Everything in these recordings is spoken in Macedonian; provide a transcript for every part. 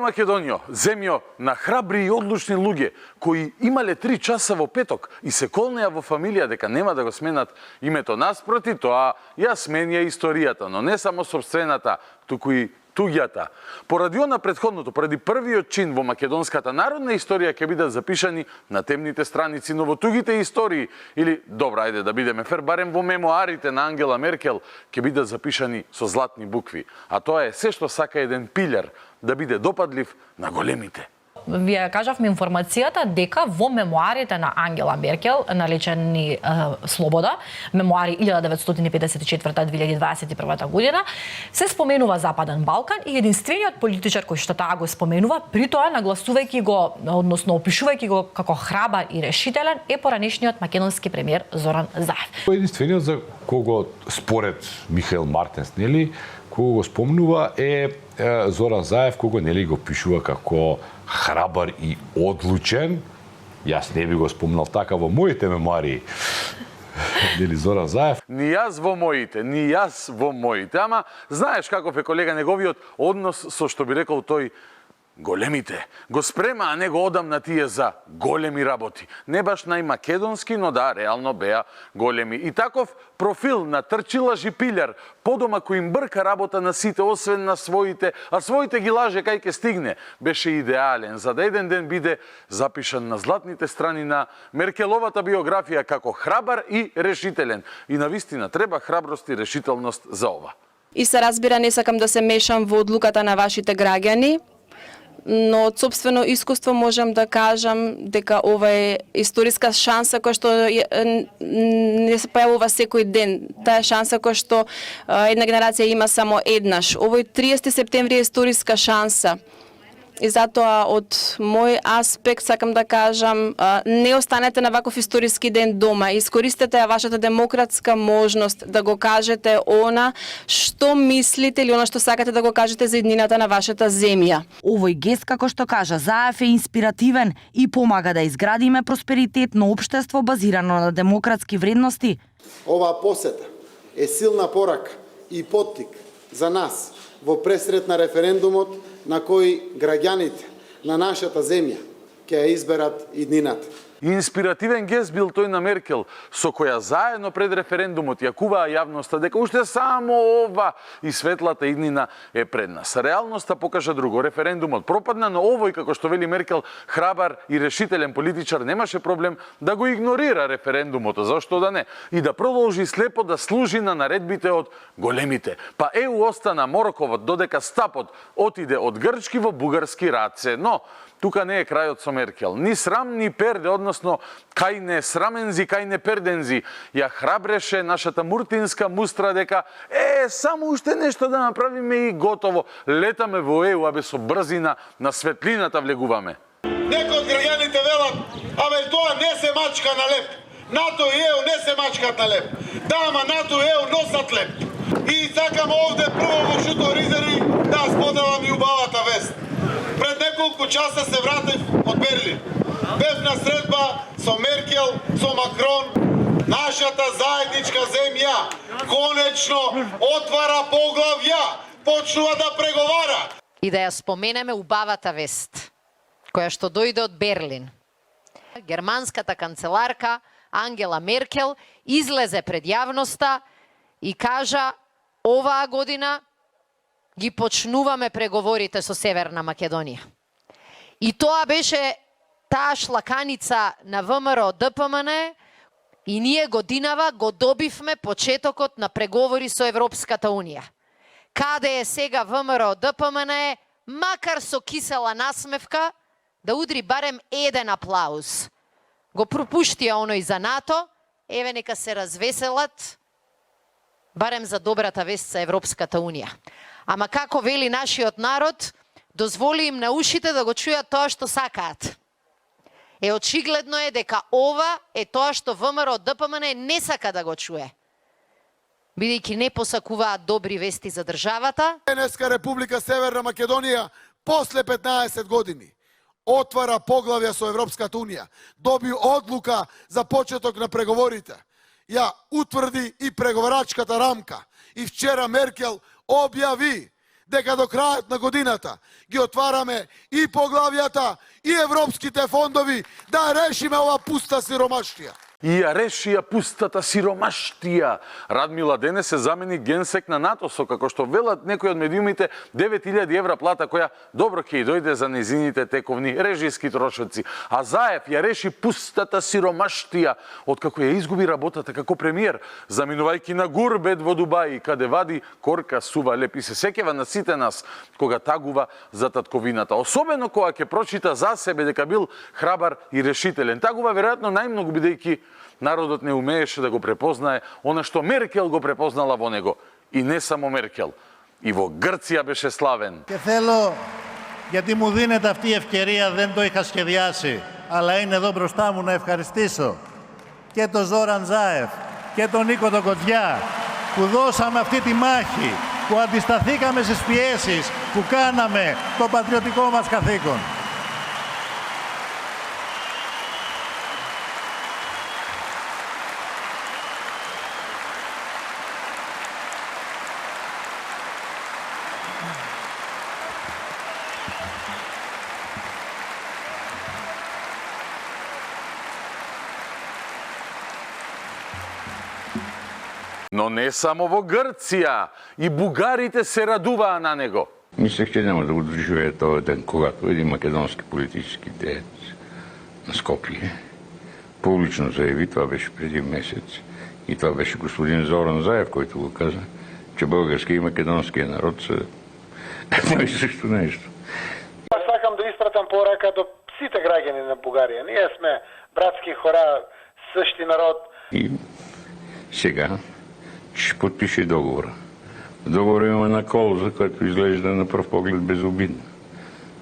Македонија, земја на храбри и одлучни луѓе, кои имале 3 часа во петок и се колнеа во фамилија дека нема да го сменат името, наспроти тоа ја сменија историјата, но не само собствената, туку и туѓата. Поради она претходното, поради првиот чин во македонската народна историја ќе бидат запишани на темните страници, но во тугите истории, или, добра, ајде да бидеме фер, барем во мемоарите на Ангела Меркел, ќе бидат запишани со златни букви. А тоа е се што сака еден пилер да биде допадлив на големите. Вие кажавме информацијата дека во мемуарите на Ангела Меркел, наречени Слобода, мемуари 1954-2021 година, се споменува Западен Балкан и единствениот политичар кој што таа го споменува, при тоа нагласувајќи го, односно опишувајќи го како храбар и решителен, е поранешниот македонски премиер Зоран Заев. Единствениот за кого според Михаил Мартенс, нели, кого го спомнува е Зоран Заев, кого нели го пишува како храбар и одлучен. Јас не би го спомнал така во моите мемуари. Дели Зоран Заев? Ни јас во моите. Ама, знаеш каков е, колега, неговиот однос со, што би рекол тој, големите. Го спрема, а не го одам на тие за големи работи. Не баш најмакедонски, но да, реално беа големи. И таков профил на трчилаж и пилер, подома кој им брка работа на сите, освен на своите, а своите ги лаже кај ке стигне, беше идеален, за да еден ден биде запишан на златните страни на Меркеловата биографија како храбар и решителен. И навистина треба храброст и решителност за ова. И се разбира, не сакам да се мешам во одлуката на вашите граѓани, но од собствено искуство можам да кажам дека ова е историска шанса која што не се појавува секој ден. Таа шанса која што една генерација има само еднаш. Овој 30 септември е историска шанса. И затоа од мој аспект сакам да кажам, не останете на ваков историски ден дома. Искористете ја вашата демократска можност да го кажете она што мислите или она што сакате да го кажете за иднината на вашата земја. Овој гест, како што кажа Заев, е инспиративен и помага да изградиме просперитетно општество базирано на демократски вредности. Оваа посета е силна порака и поттик за нас во пресрет на референдумот на кој граѓаните на нашата земја ќе ја изберат иднината. Инспиративен гест бил тој на Меркел, со која заедно пред референдумот јакуваа јавноста дека уште само ова и светлата иднина е пред нас. Реалноста покажа друго. Референдумот пропадна, но овој, како што вели Меркел, храбар и решителен политичар, немаше проблем да го игнорира референдумот, зашто да не, и да продолжи слепо да служи на наредбите од големите. Па ЕУ остана мороковот додека стапот отиде од грчки во бугарски раце. Но тука не е крајот со Меркел. Ни срам, ни перде, односно, кај не срамензи, кај не пердензи. Ја храбреше нашата муртинска мустра дека само уште нешто да направиме и готово. Летаме во ЕУ, абе со брзина на светлината влегуваме. Некои од граѓаните велат, абе тоа не се мачка на леп. НАТО и ЕУ не се мачкат на леп. Да, ама НАТО и ЕУ носат леп. И сакам овде прво во Шуто Ризери да споделам и убавата вест. Пред неколку часа се вратив од Берлин. Бев на средба со Меркел, со Макрон. Нашата заедничка земја конечно отвара поглавја, почнува да преговара. И да ја споменеме убавата вест, која што дојде од Берлин. Германската канцеларка Ангела Меркел излезе пред јавноста и кажа: оваа година ги почнуваме преговорите со Северна Македонија. И тоа беше таа шлаканица на ВМРО ДПМН и ние годинава го добивме почетокот на преговори со Европската Унија. Каде е сега ВМРО ДПМН, макар со кисела насмевка, да удри барем еден аплауз. Го пропуштија оној за НАТО, еве нека се развеселат, барем за добрата вест за Европската Унија. Ама како вели нашиот народ, дозволи им на ушите да го чујат тоа што сакаат. Очигледно е дека ова е тоа што ВМРО ДПМН не сака да го чуе, бидејќи не посакуваат добри вести за државата. Денеска Република Северна Македонија после 15 години отвара поглавја со Европската Унија, доби одлука за почеток на преговорите, ја утврди и преговарачката рамка. И вчера Меркел објави дека до крајот на годината ги отвараме и поглавјата и европските фондови да решиме ова пуста сиромаштија. И ја решија пустата сиромаштија. Радмила денес се замени генсек на НАТО, со како што велат некои од медиумите 9000 евра плата која добро ќе и дојде за незините тековни режиски трошоци. А Заев ја реши пустата сиромаштија откако ја изгуби работата како премиер, заминувајќи на гурбет во Дубај, каде вади корка сува леп и се сеќава на сите нас кога тагува за татковината. Особено кога ќе прочита за себе дека бил храбар и решителен. Тагува веројатно најмногу бидејќи народот не умееше да го препознае она што Меркел го препознала во него. И не само Меркел. И во Грција беше славен. Και θέλω, γιατί μου δίνεται αυτή η ευκαιρία, δεν το είχα σχεδιάσει, αλλά είναι εδώ μπροστά μου να ευχαριστήσω και τον Ζόραν Ζάεφ και τον Νίκο τον Κοντζιά που δώσαμε αυτή τη μάχη, που αντισταθήκαμε στις πιέσεις, που κάναμε το πατριωτικό μας καθήκον. Но не само во Грција, и бугарите се радуваа на него. Мислех, че няма да го доживея този ден, когато един македонски политически деец на Скопие публично заяви, това беше преди месец, и това беше господин Зоран Заев, който го каза, че българския и македонския народ са едно и също нещо. Аз сакам да изпратам порака до сите граѓани на Бугарија. Ние сме братски хора, същи народ. И сега ще подпише договора. В договора има една клауза, която изглежда на пръв поглед безобидна.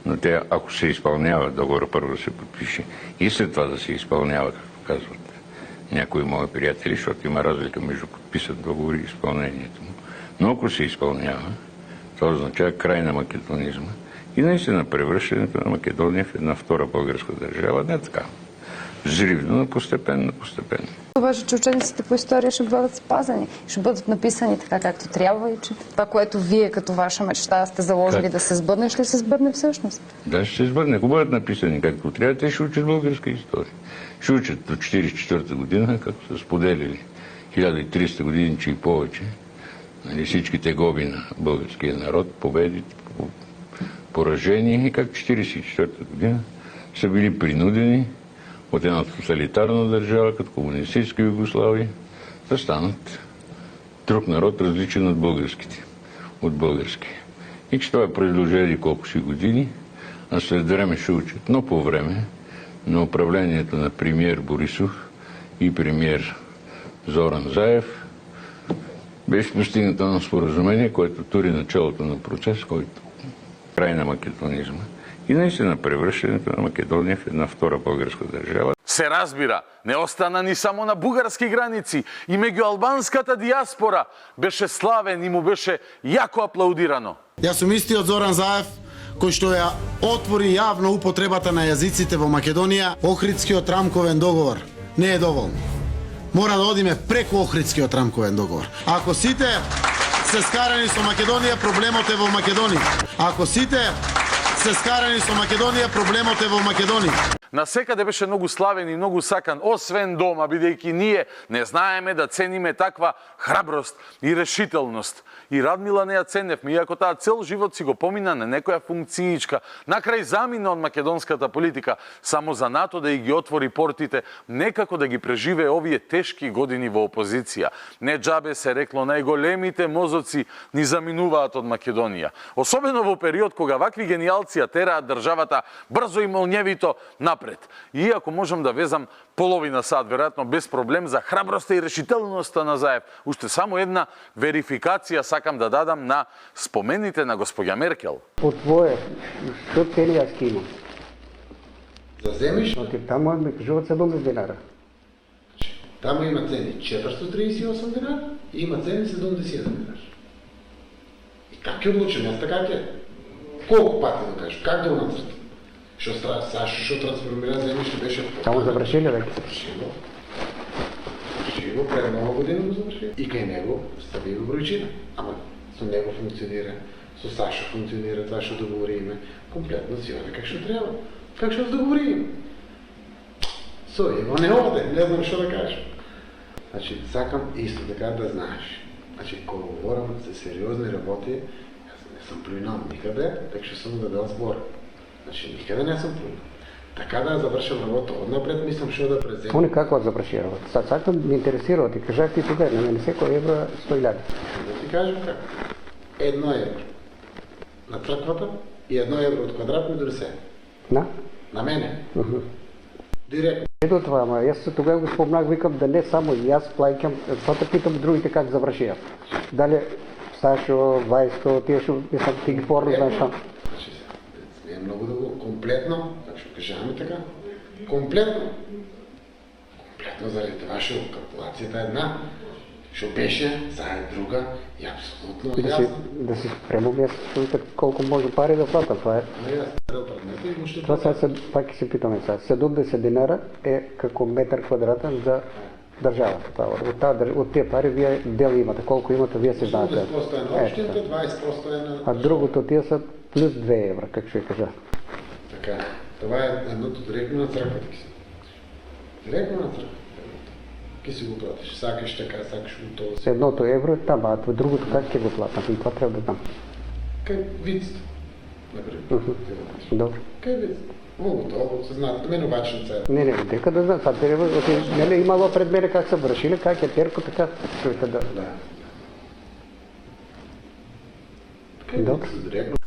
Но тя, ако се изпълнява, договора първо да се подпише и след това да се изпълнява, както казват някои мои приятели, защото има разлика между подписан договор и изпълнението му. Но ако се изпълнява, това означава край на македонизма и наистина превръщането на Македония в една втора българска държава. Не така. Взривно, но постепенно. Обаче, че учебниците по история ще бъдат спазени, ще бъдат написани така както трябва и че това, което вие като ваша мечта сте заложили да се сбъдне, ще се сбъдне всъщност. Да, ще се сбъдне. Ако бъдат написани както трябва, те ще учат българска история. Ще учат до 1944 година, както са споделили 1300 години, че и повече. Нали, всички тегоби на българския народ, победи, поражения и как 1944 година са били принудени от една тоталитарна държава, като комунистическа Югославия, да станат друг народ, различен от българските, от българския. И че това е продължение колко си години, а след време ще учат. Но по време на управлението на премиер Борисов и премиер Зоран Заев беше постигнато на споразумение, което тури началото на процес, който край на македонизма и наистина превръщането на Македония в една втора българска държава. Се разбира, не остана ни само на бугарски граници. И меѓу албанската диаспора беше славен и му беше јако аплаудирано. Јас сум истиот Зоран Заев, кој што ја отвори јавно употребата на јазиците во Македонија. Охридскиот рамковен договор не е доволно. Мора да одиме преку Охридскиот рамковен договор. Ако сите се скарани со Македонија, проблемот е во Македонија. Ако сите се скарани со Македонија, проблемот е во Македонија. Насекаде беше многу славен и многу сакан, освен дома, бидејќи ние не знаеме да цениме таква храброст и решителност. И Радмила не ја ценевме, иако таа цел живот си го помина на некоја функциичка. Накрај замина од македонската политика, само за НАТО да ги отвори портите, некако да ги преживее овие тешки години во опозиција. Не џабе се рекло, најголемите мозоци ни заминуваат од Македонија. Особено во период кога вакви гениалци ја тераат државата брзо и молњевито напред. Иако можам да везам половина сат, веројатно без проблем, за храброста и решителноста на Заев. Уште само една верификација сакам да дадам на спомените на госпоѓа Меркел. По твое, што цели јас ке имам? Да земиш? Оти таму ми кажуваат 70 динара. Таму има цени 438 динара и има цени 71 динара. И как ќе одлучим? Јас така ќе? Колку пати да кажеш? Как да го нацртам? Што трансформира земјиште беше... Само завршили веќе? Завршило, пред нова година го завршило. И кај него стабилна бројчина. Ама со него функционира со Саша функционира тоа што договориме, комплетно си оде как што треба. Как што договориме. Со Ево не оде, не знам што да кажам. Значи, сакам исто така да знаеш. Значи, кога говорам за сериозни работи, јас не сум плюнал никаде, така што сум дадел збор. Значи, никаде не сум плюнал. Така да завршам работа однапред, мислам што да преземам. Они како заврши работа? Сад сакам да интересира, ти кажах ти тука, на мене секој евро 100.000. Да ти кажам како. 1 евро на црквата и 1 евро од квадрат ми донесе. На мене. Директно. Ето това, ама јас тогава го спомнах, викам да не само јас плаќам, тоа питам другите как завршија. Дали Сашо, Вајско, тие што ти ги порно, знаеш што? Значи, не е многу да го комплетно, така што кажаме така, комплетно заради това што калкулацијата е една, што беше, заед друга и апсолутно јасно. Да си спремам јас колку може пари да платам, това е. Това сега, пак се питаме сега, 70 динара е како метар квадратен за државата. Од тие пари вие дел имате, колку имате, вие се знаете. 80% е на општините, 20% е на... А другото тие са плюс 2 евра, како што ја кажа. Така, това е едното директно на црквата ки си. Директно на црквата. Ки си го платиш, сакаш така, сакаш го тоа. Едното евро е там, а другото как ќе го платам? И това треба да знам. Кај вицата, например. Добро. Кај вицата. Многу тоа, се знаат, мене обаче не Не, дека да знам, сад треба, нели имало пред мене как се вршили, как е терко, така, човека да...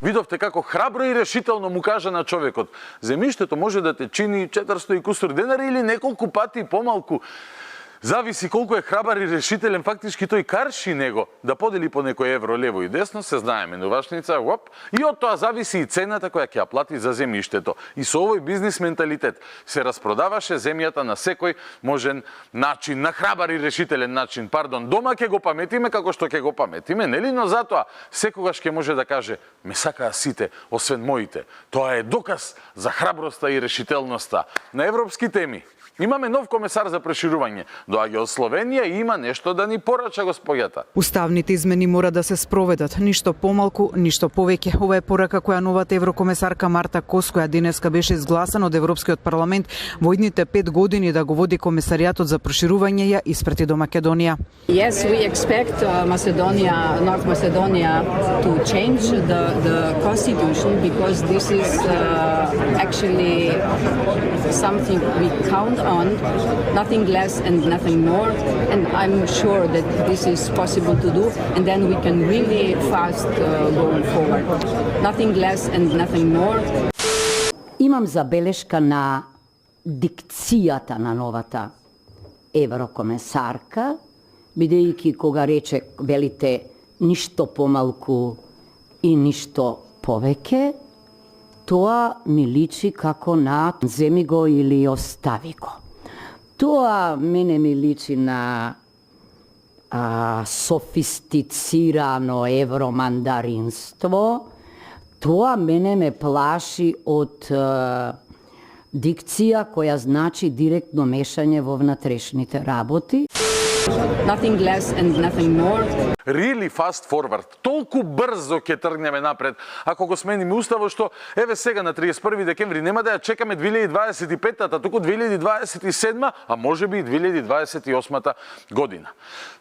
Видовте како храбро и решително му кажа на човекот: земјиштето може да те чини 400 и кусур денари или неколку пати помалку. Зависи колку е храбар и решителен, фактички тој карши него да подели по некој евро лево и десно, се знае менувачница, оп, и од тоа зависи и цената која ќе ја плати за земјиштето. И со овој бизнис менталитет се распродаваше земјата на секој можен начин, на храбар и решителен начин, дома ќе го паметиме како што ќе го паметиме, нели, но затоа секогаш ќе може да каже: ме сакаа сите, освен моите. Тоа е доказ за храброста и решителноста. На европски теми имаме нов комесар за проширување. Доаѓа од Словенија и има нешто да ни порача, господјата. Уставните измени мора да се спроведат, ништо помалку, ништо повеќе. Ова е порака која новата еврокомесарка Марта Кос, која денеска беше изгласана од Европскиот парламент, во идните 5 години да го води комесаријатот за проширување, ја испрати до Македонија. Yes, we expect North Macedonia to change the constitution because this is actually something we count on, nothing less and nothing more, and I'm sure that this is possible to do, and then we can really fast going forward. Nothing less and nothing more. Имам забелешка на дикцијата на новата еврокомесарка, бидејќи кога рече, велите, ништо помалку и ништо повеќе, тоа ми личи како на земи го или остави го. Тоа мене ми личи на софистицирано евромандаринство. Тоа мене ме плаши од дикција која значи директно мешање во внатрешните работи. Nothing less and nothing more. Really fast forward. Толку брзо ќе тргнеме напред ако го смениме уставот, што еве сега на 31 декември нема да ја чекаме 2025-та, туку 2027, а можеби и 2028 година.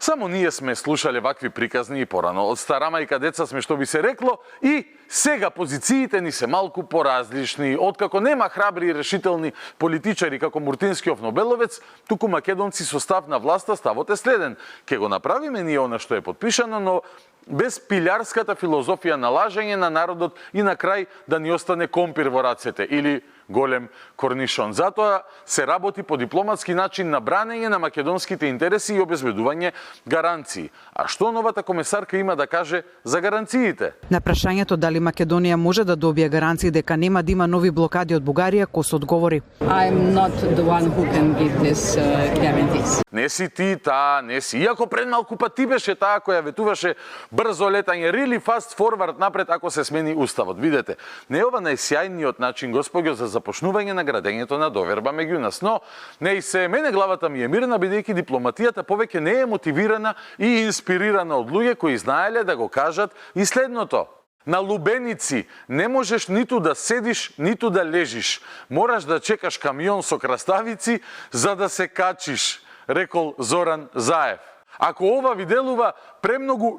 Само ние сме слушале вакви приказни и порано. Од стара мајка деца сме, што би се рекло, и сега позициите ни се малку поразлични. Откако нема храбри и решителни политичари како Муртинскиов Нобеловец, туку македонци со став на власта, ставот е следен: ке го направиме ние она што е подпишано, но без пилярската филозофија на лажење на народот и на крај да ни остане компир во рацете или голем корнишон. Затоа се работи по дипломатски начин на бранење на македонските интереси и обезбедување гаранции. А што новата комесарка има да каже за гаранциите? На прашањето дали Македонија може да добие гаранции дека нема да има нови блокади од Бугарија, Кос одговори: I'm not the one who can give this guarantees. Не си ти таа, не си. Иако пред малку пат ти беше таа која ветуваше брзо летање, really fast forward напред ако се смени уставот. Видете, не е ова најсјајниот начин, господјо, за започнување на градењето на доверба меѓу нас. Но, не и се, мене главата ми е мирна, бидејќи дипломатијата повеќе не е мотивирана и инспирирана од луѓе кои знаеле да го кажат и следното: На лубеници не можеш ниту да седиш, ниту да лежиш. Мораш да чекаш камион со краставици за да се качиш, рекол Зоран Заев. Ако ова ви делува премногу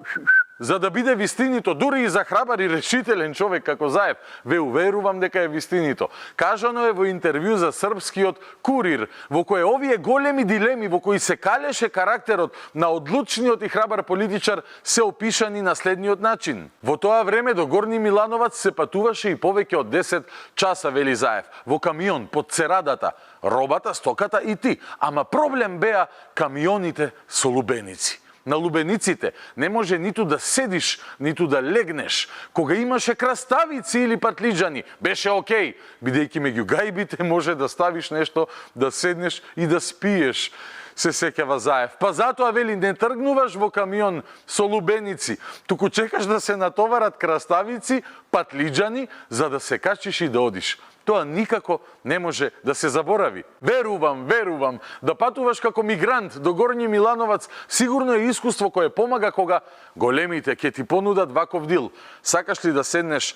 за да биде вистинито, дури и за храбар и решителен човек како Заев, ве уверувам дека е вистинито. Кажано е во интервју за српскиот Курир, во кое овие големи дилеми во кои се калеше карактерот на одлучниот и храбар политичар се опишани на следниот начин. Во тоа време до Горни Милановац се патуваше и повеќе од 10 часа, вели Заев, во камион под церадата, робата, стоката и ти. Ама проблем беа камионите со лубеници. На лубениците не може ниту да седиш, ниту да легнеш. Кога имаше краставици или патлиџани, беше окей, бидејќи меѓу гајбите може да ставиш нешто, да седнеш и да спиеш, се сеќава Заев. Па затоа, вели, не тргнуваш во камион со лубеници, туку чекаш да се натоварат краставици, патлиџани, за да се качиш и да одиш. Тоа никако не може да се заборави. Верувам, да патуваш како мигрант до Горњи Милановац сигурно е искуство кое помага кога големите ќе ти понудат ваков дил. Сакаш ли да седнеш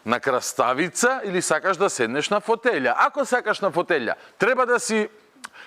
на краставица или сакаш да седнеш на фотелја? Ако сакаш на фотелја, треба да си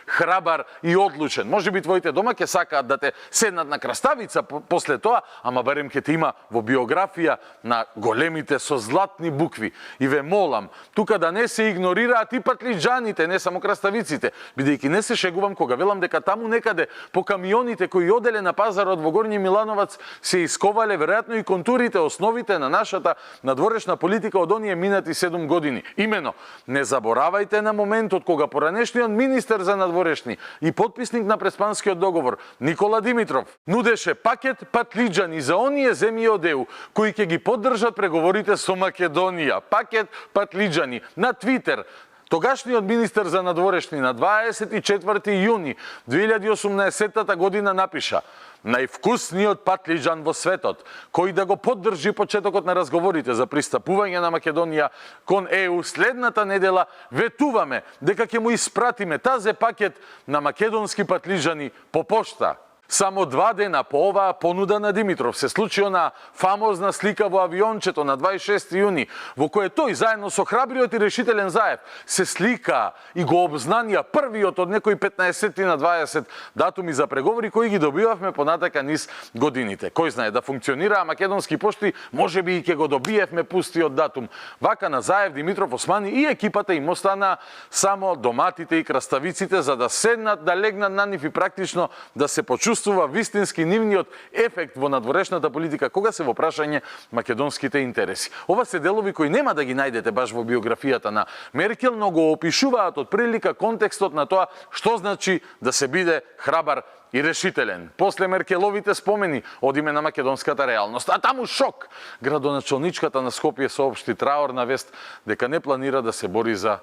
храбар и одлучен. Може би твоите дома ќе сакаат да те седнат на краставица после тоа, ама барем ќе те има во биографија на големите со златни букви. И ве молам, тука да не се игнорираат и патлиџаните, не само краставиците, бидејќи не се шегувам кога велам дека таму некаде по камионите кои оделе на пазарот во Горњи Милановац се исковале веројатно и контурите, основите на нашата надворешна политика од оние минати 7 години. Имено, не заборавајте на моментот кога поранешниот министер за надворешни и потписник на Преспанскиот договор Никола Димитров нудеше пакет патлиџани за оние земји од ЕУ кои ќе ги поддржат преговорите со Македонија. Пакет патлиџани на Твитер. Тогашниот министер за надворешни на 24 јуни 2018 година напиша: највкусниот патлиџан во светот, кој да го поддржи почетокот на разговорите за пристапување на Македонија кон ЕУ, следната недела ветуваме дека ќе му испратиме тазе пакет на македонски патлиџани по пошта. Само 2 дена по оваа понуда на Димитров се случи она фамозна слика во авиончето на 26 јуни, во кое тој заедно со храбриот и решителен Заев се слика и го обзнанија првиот од некои 15 на 20 датуми за преговори кои ги добивавме понатака низ годините. Кој знае, да функционираа македонски пошти, може би и ќе го добиевме пустиот датум. Вака на Заев, Димитров, Османи и екипата им остана само доматите и краставиците за да седнат, да легнат на нив и практично да се почувствува вистински нивниот ефект во надворешната политика кога се во прашање македонските интереси. Ова се делови кои нема да ги најдете баш во биографијата на Меркел, но го опишуваат од прилика контекстот на тоа што значи да се биде храбар и решителен. После Меркеловите спомени од име на македонската реалност. А таму шок. Градоначалничката на Скопје соопшти траорна вест дека не планира да се бори за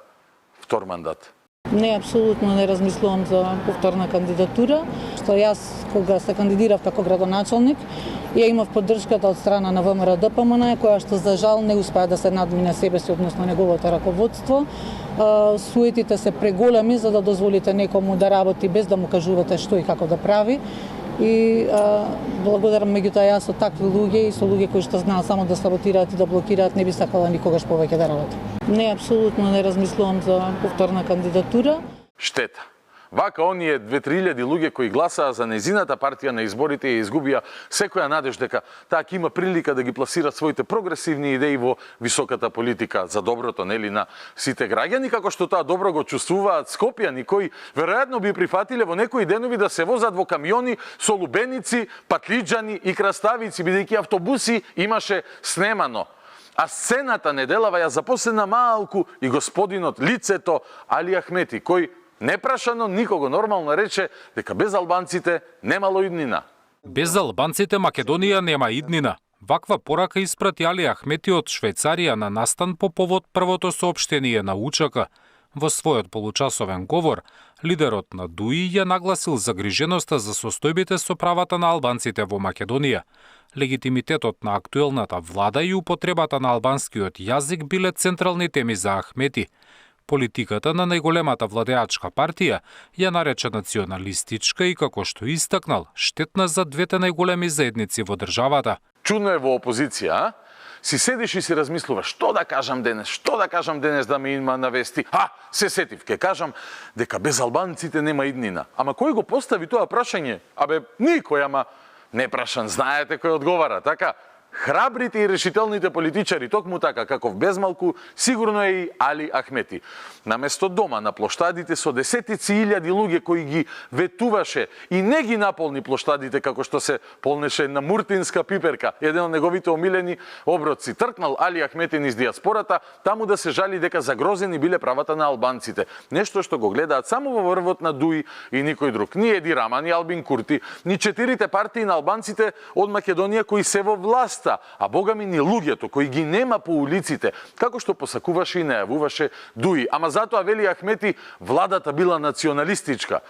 втор мандат. Не, апсолутно не размислувам за повторна кандидатура, што јас кога се кандидирав како градоначалник, ја имав поддршката од страна на ВМРО ДПМН, која што за жал не успеа да се надмине себе си, односно неговото раководство. Суетите се преголеми за да дозволите некому да работи без да му кажувате што и како да прави. И благодарам меѓутоа јас со такви луѓе и со луѓе кои што знаат само да саботираат и да блокираат, не би сакала никогаш повеќе да работам. Не, апсолутно не размислувам за повторна кандидатура. Штета. Вака оние 2-3 илјади луѓе кои гласаа за незината партија на изборите ја изгубија секоја надеж дека таа ќе има прилика да ги пласира своите прогресивни идеи во високата политика за доброто, нели, на сите граѓани, како што тоа добро го чувствуваат скопјани кои веројатно би прифатиле во некои денови да се возат во камиони со лубеници, патлиџани и краставици, бидејќи автобуси имаше снемано. А сцената неделава ја запослена малку и господинот лицето Али Ахмети, кој непрашано никого нормално рече дека без албанците немало иднина. Без албанците Македонија нема иднина. Ваква порака испрати Али Ахмети од Швајцарија на настан по повод првото соопштение на УЧК. Во својот получасовен говор, лидерот на ДУИ ја нагласил загриженоста за состојбите со правата на албанците во Македонија. Легитимитетот на актуелната влада и употребата на албанскиот јазик биле централни теми за Ахмети. Политиката на најголемата владеачка партија ја нарече националистичка и, како што истакнал, штетна за двете најголеми заедници во државата. Чудно е во опозиција, си седиш и си размислуваш, што да кажам денес да ме има на вести. Се сетив, ке кажам дека без албанците нема иднина. Ама кој го постави тоа прашање? Никој, ама не прашан, знаете кој одговара, така? Храбрите и решителните политичари, токму така, каков безмалку, сигурно е и Али Ахмети. Наместо дома на плоштадите со десетици илјади луѓе кои ги ветуваше и не ги наполни плоштадите како што се полнеше на Муртинска пиперка, еден од неговите омилени оброци. Тркнал Али Ахмети низ диаспората, таму да се жали дека загрозени биле правата на албанците. Нешто што го гледаат само во врвот на Дуи и никој друг. Ни Еди Рама, ни Албин Курти, ни 4 партии на албанците од Македонија кои се во власт, а богами ни луѓето кои ги нема по улиците, како што посакуваше и најавуваше Дуи. Ама затоа, вели Ахмети, владата била националистичка.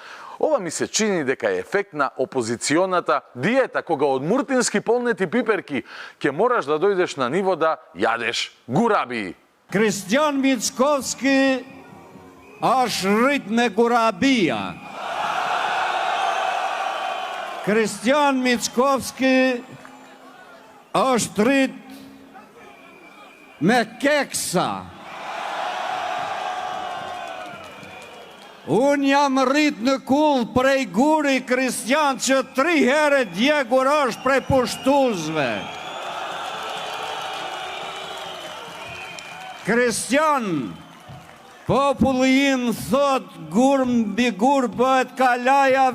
Ова ми се чини дека е ефект на опозиционата диета, кога од муртински полнети пиперки ќе мораш да дојдеш на ниво да јадеш гураби. Кристијан Мицковски аш рит me гурабија. Кристијан Мицковски është rrit me keksa. Unë jam rrit në kull prej guri Kristian që 3 herë djegur është prej pushtuzve. Kristian, populli im thot gur mbi gur bëhet kalaja,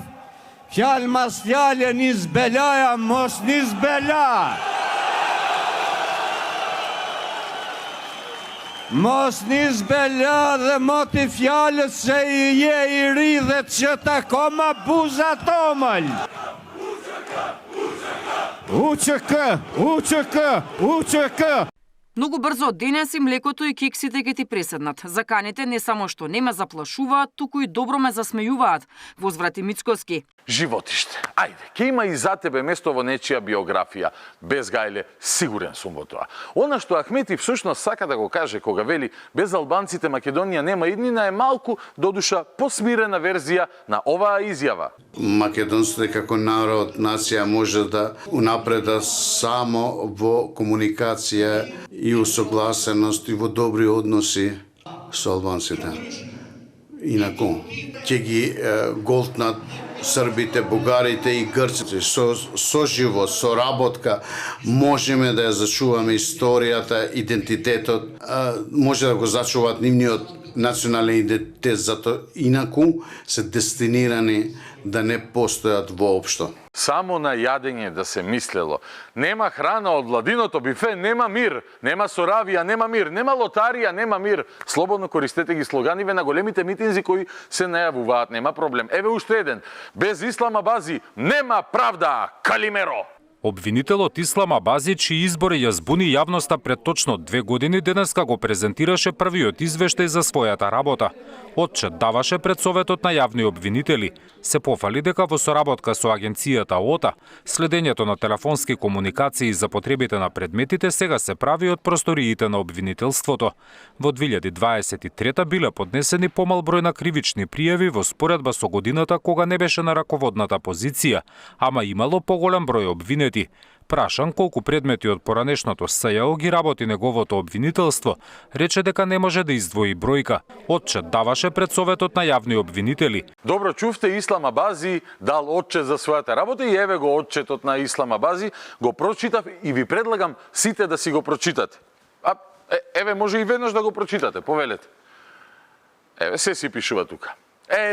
fjal mas fjale nis belaja, mos nis bela. Mos nis bela dhe moti fjallët se i je i ri dhe që ta koma buza tomëll. UÇK. Многу брзо од денес и млекото и кексите ќе ти преседнат. Заканите не само што не ме заплашуваат, туку и добро ме засмејуваат, возврати Мицковски. Животиште, ајде, ќе има и за тебе место во нечија биографија. Без Гајле, сигурен сум во тоа. Она што Ахмети всушност сака да го каже кога вели без албанците Македонија нема иднина е малку, додуша, посмирена верзија на оваа изјава. Македонците како народ, нација може да унапреда само во комуникација и усогласеност и во добри односи со албанците. Инаку, ќе ги голтнат србите, бугарите и грците. Со живот, со работка, можеме да ја зачуваме историјата, идентитетот, може да го зачуваат нивниот национален идентитет, затоа инаку се дестинирани да не постојат воопшто. Само на јадење да се мислело. Нема храна од владиното бифе, нема мир, нема соравија, нема мир, нема лотарија, нема мир. Слободно користете ги слоганиве на големите митинзи кои се најавуваат, нема проблем. Еве уште еден. Без Ислам Абази нема правда, Калимеро. Обвинителот Ислам Абази, чии избори ја збуни јавноста пред точно 2 години, денеска го презентираше првиот извештај за својата работа. Отчет даваше пред Советот на јавни обвинители. Се пофали дека во соработка со агенцијата ОТА, следењето на телефонски комуникации за потребите на предметите сега се прави од просториите на обвинителството. Во 2023 биле поднесени помал број на кривични пријави во споредба со годината кога не беше на раководната позиција, ама имало поголем број обвинети. Прашан колку предмети од поранешното СЈО ги работи неговото обвинителство, рече дека не може да издвои бројка. Отчет даваше пред Советот на јавни обвинители. Добро чувте, Ислам Абази дал отчет за својата работа и еве го отчетот на Ислам Абази, го прочитав и ви предлагам сите да си го прочитате. Еве може и веднаш да го прочитате, повелете. Еве се си пишува тука.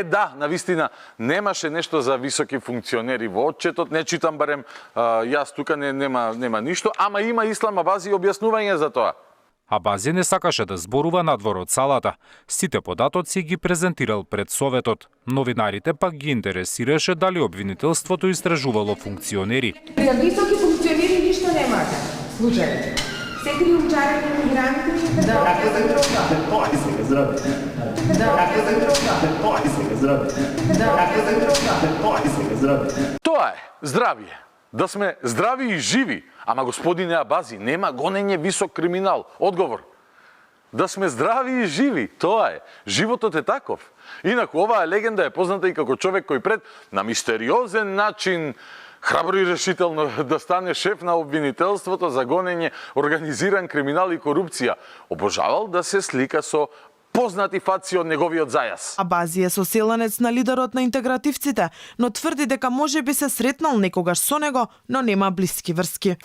Да, навистина, немаше нешто за високи функционери во отчетот, не читам барем јас тука, нема ништо, ама има Ислам Абази објаснување за тоа. Абази не сакаше да зборува надвор од салата. Сите податоци ги презентирал пред Советот. Новинарите пак ги интересираше дали обвинителството истражувало функционери. За високи функционери ништо немате. Слушајте. Се криумчарење мигранти, рака за дрога. Тоа е сега здраве. Рака за дрога. Тоа е сега здраве. Рака за дрога. Тоа е сега здраве. Тоа е здравје. Да сме здрави и живи. Ама господине Абази, нема гонење висок криминал. Одговор. Да сме здрави и живи, тоа е. Животот е таков. Инаку оваа легенда е позната и како човек кој пред на мистериозен начин Храбро и решително да стане шеф на обвинителството за гонење, организиран криминал и корупција. Обожавал да се слика со познати фаци од неговиот зајас. Абази е соселенец на лидерот на интегративците, но тврди дека можеби се сретнал некогаш со него, но нема блиски врски.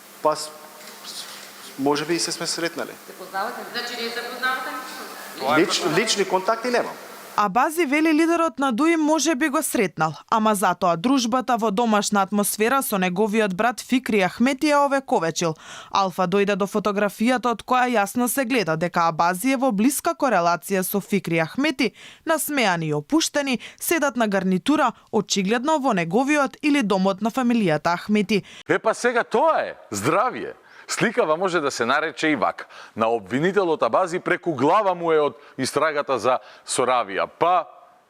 Може би и се сме сретнали. Се познавате? Значи не се познавате? Лични контакти немам. Абази вели лидерот на ДУИ може би го сретнал, ама затоа дружбата во домашна атмосфера со неговиот брат Фикри Ахмети ја овековечил. Алфа дојде до фотографијата од која јасно се гледа дека Абази е во блиска корелација со Фикри Ахмети, насмеани и опуштени, седат на гарнитура, очигледно во неговиот или домот на фамилијата Ахмети. Па сега тоа е здравје. Сликава може да се нарече и вака. На обвинителот Абази преку глава му е од истрагата за Соравија. Па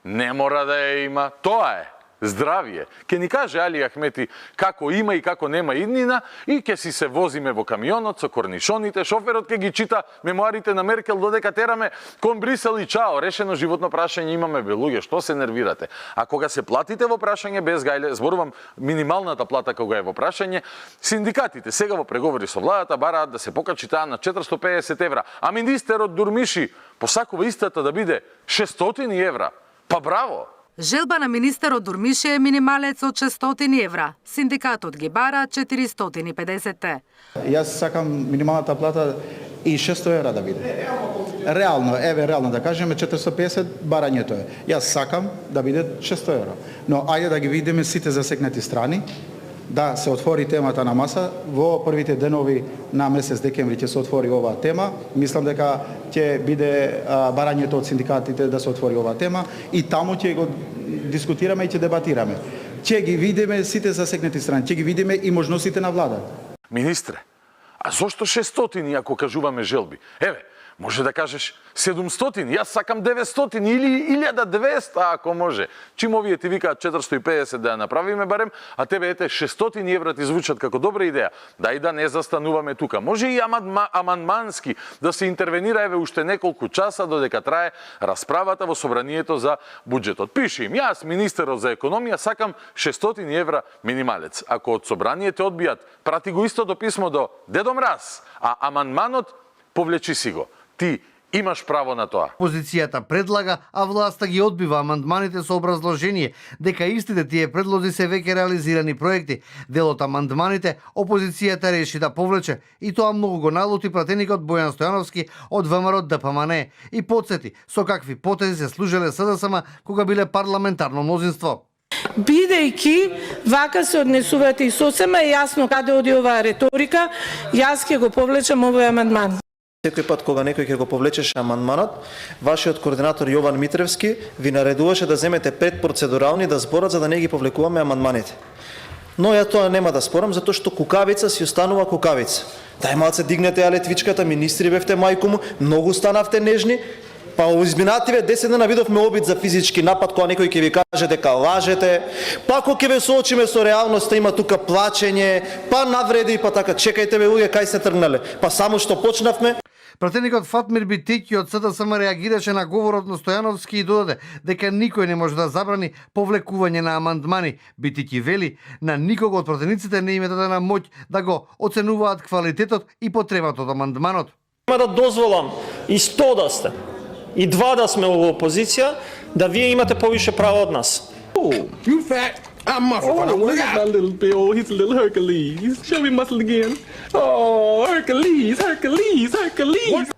не мора да ја има. Тоа е здравје. Ке ни каже Али Ахмети како има и како нема иднина и ке си се возиме во камионот со корнишоните, шоферот ке ги чита мемуарите на Меркел додека тераме кон Брисел и чао, решено животно прашање имаме, бе луѓе, што се нервирате? А кога се платите во прашање без гајле, зборувам минималната плата кога е во прашање, синдикатите сега во преговори со владата бараат да се покачи таа на 450 евра, а министерот Дурмиши посакува истата да биде 600 евра. Па браво! Желба на министерот Дурмише е минималец од 600 евра. Синдикатот ги бара 450. Јас сакам минималната плата и 600 евра да биде. Реално да кажеме 450 барањето е. Јас сакам да биде 600 евра. Но ајде да ги видиме сите засегнати страни, да се отвори темата на маса. Во првите денови на месец декември ќе се отвори оваа тема. Мислам дека ќе биде барањето од синдикатите да се отвори оваа тема и таму ќе го дискутираме и ќе дебатираме. Ќе ги видиме сите засегнати страни, ќе ги видиме и можностите на влада. Министре, а зошто 600 ако кажуваме желби? Еве, може да кажеш 700, јас сакам 900 или 1200 ако може. Чим овие ти викаат 450 да ја направиме барем, а тебе ете 600 евра ти звучат како добра идеја. Дај да не застануваме тука. Може и амандмански да се интервенира еве уште неколку часа додека трае расправата во собранието за буџетот. Пише им, јас министерот за економија сакам 600 евра минималец. Ако од собранието одбијат, прати го истото писмо до Дедо Мраз, а амандманот повлечи си го. Ти имаш право на тоа. Опозицијата предлага, а власта ги одбива амандманите со образложение дека истите тие предлози се веќе реализирани проекти. Дел од амандманите опозицијата реши да повлече и тоа многу го налути пратеникот Бојан Стојановски од ВМРО ДПМН и потсети со какви потези се служеле СДСМ кога биле парламентарно мнозинство. Бидејќи вака се однесувате и сосема е јасно каде оди оваа реторика, јас ќе го повлечам овој амандман. Секој пат кога некој ќе го повлечеше амандманот, вашиот координатор Јован Митревски ви наредуваше да земете 5 процедурални да зборат за да не ги повлекуваме амандманите. Но ја тоа нема да спорам затоа што кукавица си останува кукавица. Дај малце дигнете ја летвичката, министри бевте мајку му, многу станавте нежни. Па изминативе 10 дена видовме обид за физички напад кога некој ќе ви каже дека лажете. Па кога ќе ве соочиме со реалноста има тука плачење, па навреди, па така чекајте бе луѓе кај се тргнале. Па само што почнавме. Пратеникот Фатмир Битеки од СДСМ реагираше на говорот на Стојановски и додаде дека никој не може да забрани повлекување на амандмани. Битеки вели на никого од пратениците не им е дадена моќ да го оценуваат квалитетот и потребата од амандманот. Има да дозволам и 100 да сте, и 2 да сме во опозиција, да вие имате повише право од нас. You fat. I'm muscle. Oh, look at my little Bill. He's a little Hercules. Show me muscle again. Oh, Hercules, Hercules, Hercules.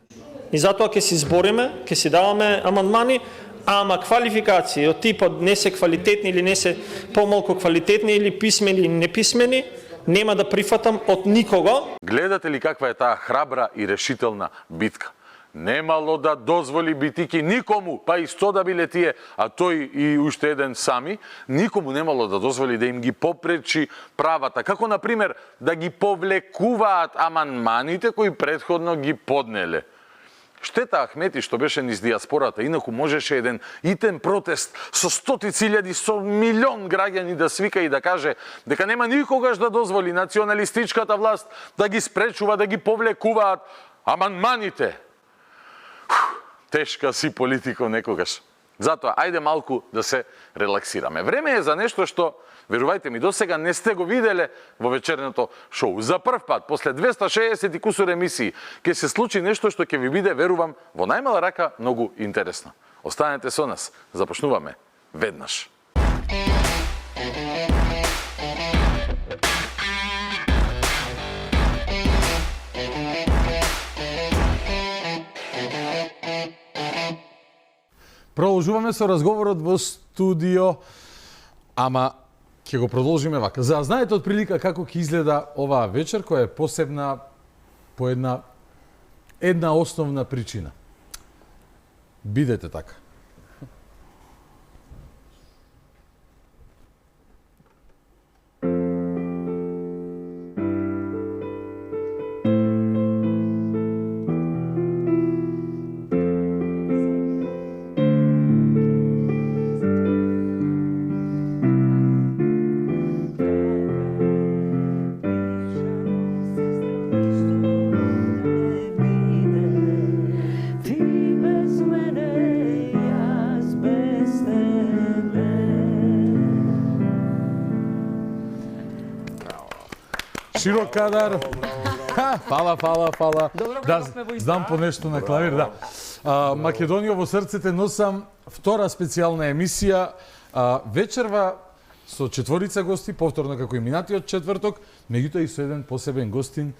И затоа ќе си збориме, ќе си даваме амандмани, ама квалификации од типот не се квалитетни или не се помалку квалитетни или писмени или неписмени, нема да прифатам од никого. Гледате ли каква е таа храбра и решителна битка? Немало да дозволи Битики никому, па и 100 да биле тие, а тој и уште еден сами, никому немало да дозволи да им ги попречи правата. Како, например, да ги повлекуваат амандманите кои претходно ги поднеле. Штета Ахмети што беше низ диаспората, инаку можеше еден итен протест со стотици илјади, со милион граѓани да свика и да каже дека нема никогаш да дозволи националистичката власт да ги спречува, да ги повлекуваат амандманите. Тешка си политико некогаш. Затоа, ајде малку да се релаксираме. Време е за нешто што, верувајте ми, досега не сте го виделе во вечерното шоу. За прв пат, после 260 и кусур емисии, ќе се случи нешто што ќе ви биде, верувам, во најмала рака многу интересно. Останете со нас. Започнуваме веднаш. Продолжуваме со разговорот во студио, ама ќе го продолжиме вака. За да знаете од прилика како ќе изгледа оваа вечер, која е посебна по една основна причина. Бидете така. Широк кадар. Фала. Да, знам по нешто на клавир, да. Македонија во срцете носам втора специјална емисија. Вечерва со четворица гости, повторно како и минатиот четврток, меѓутоа и со еден посебен гостин.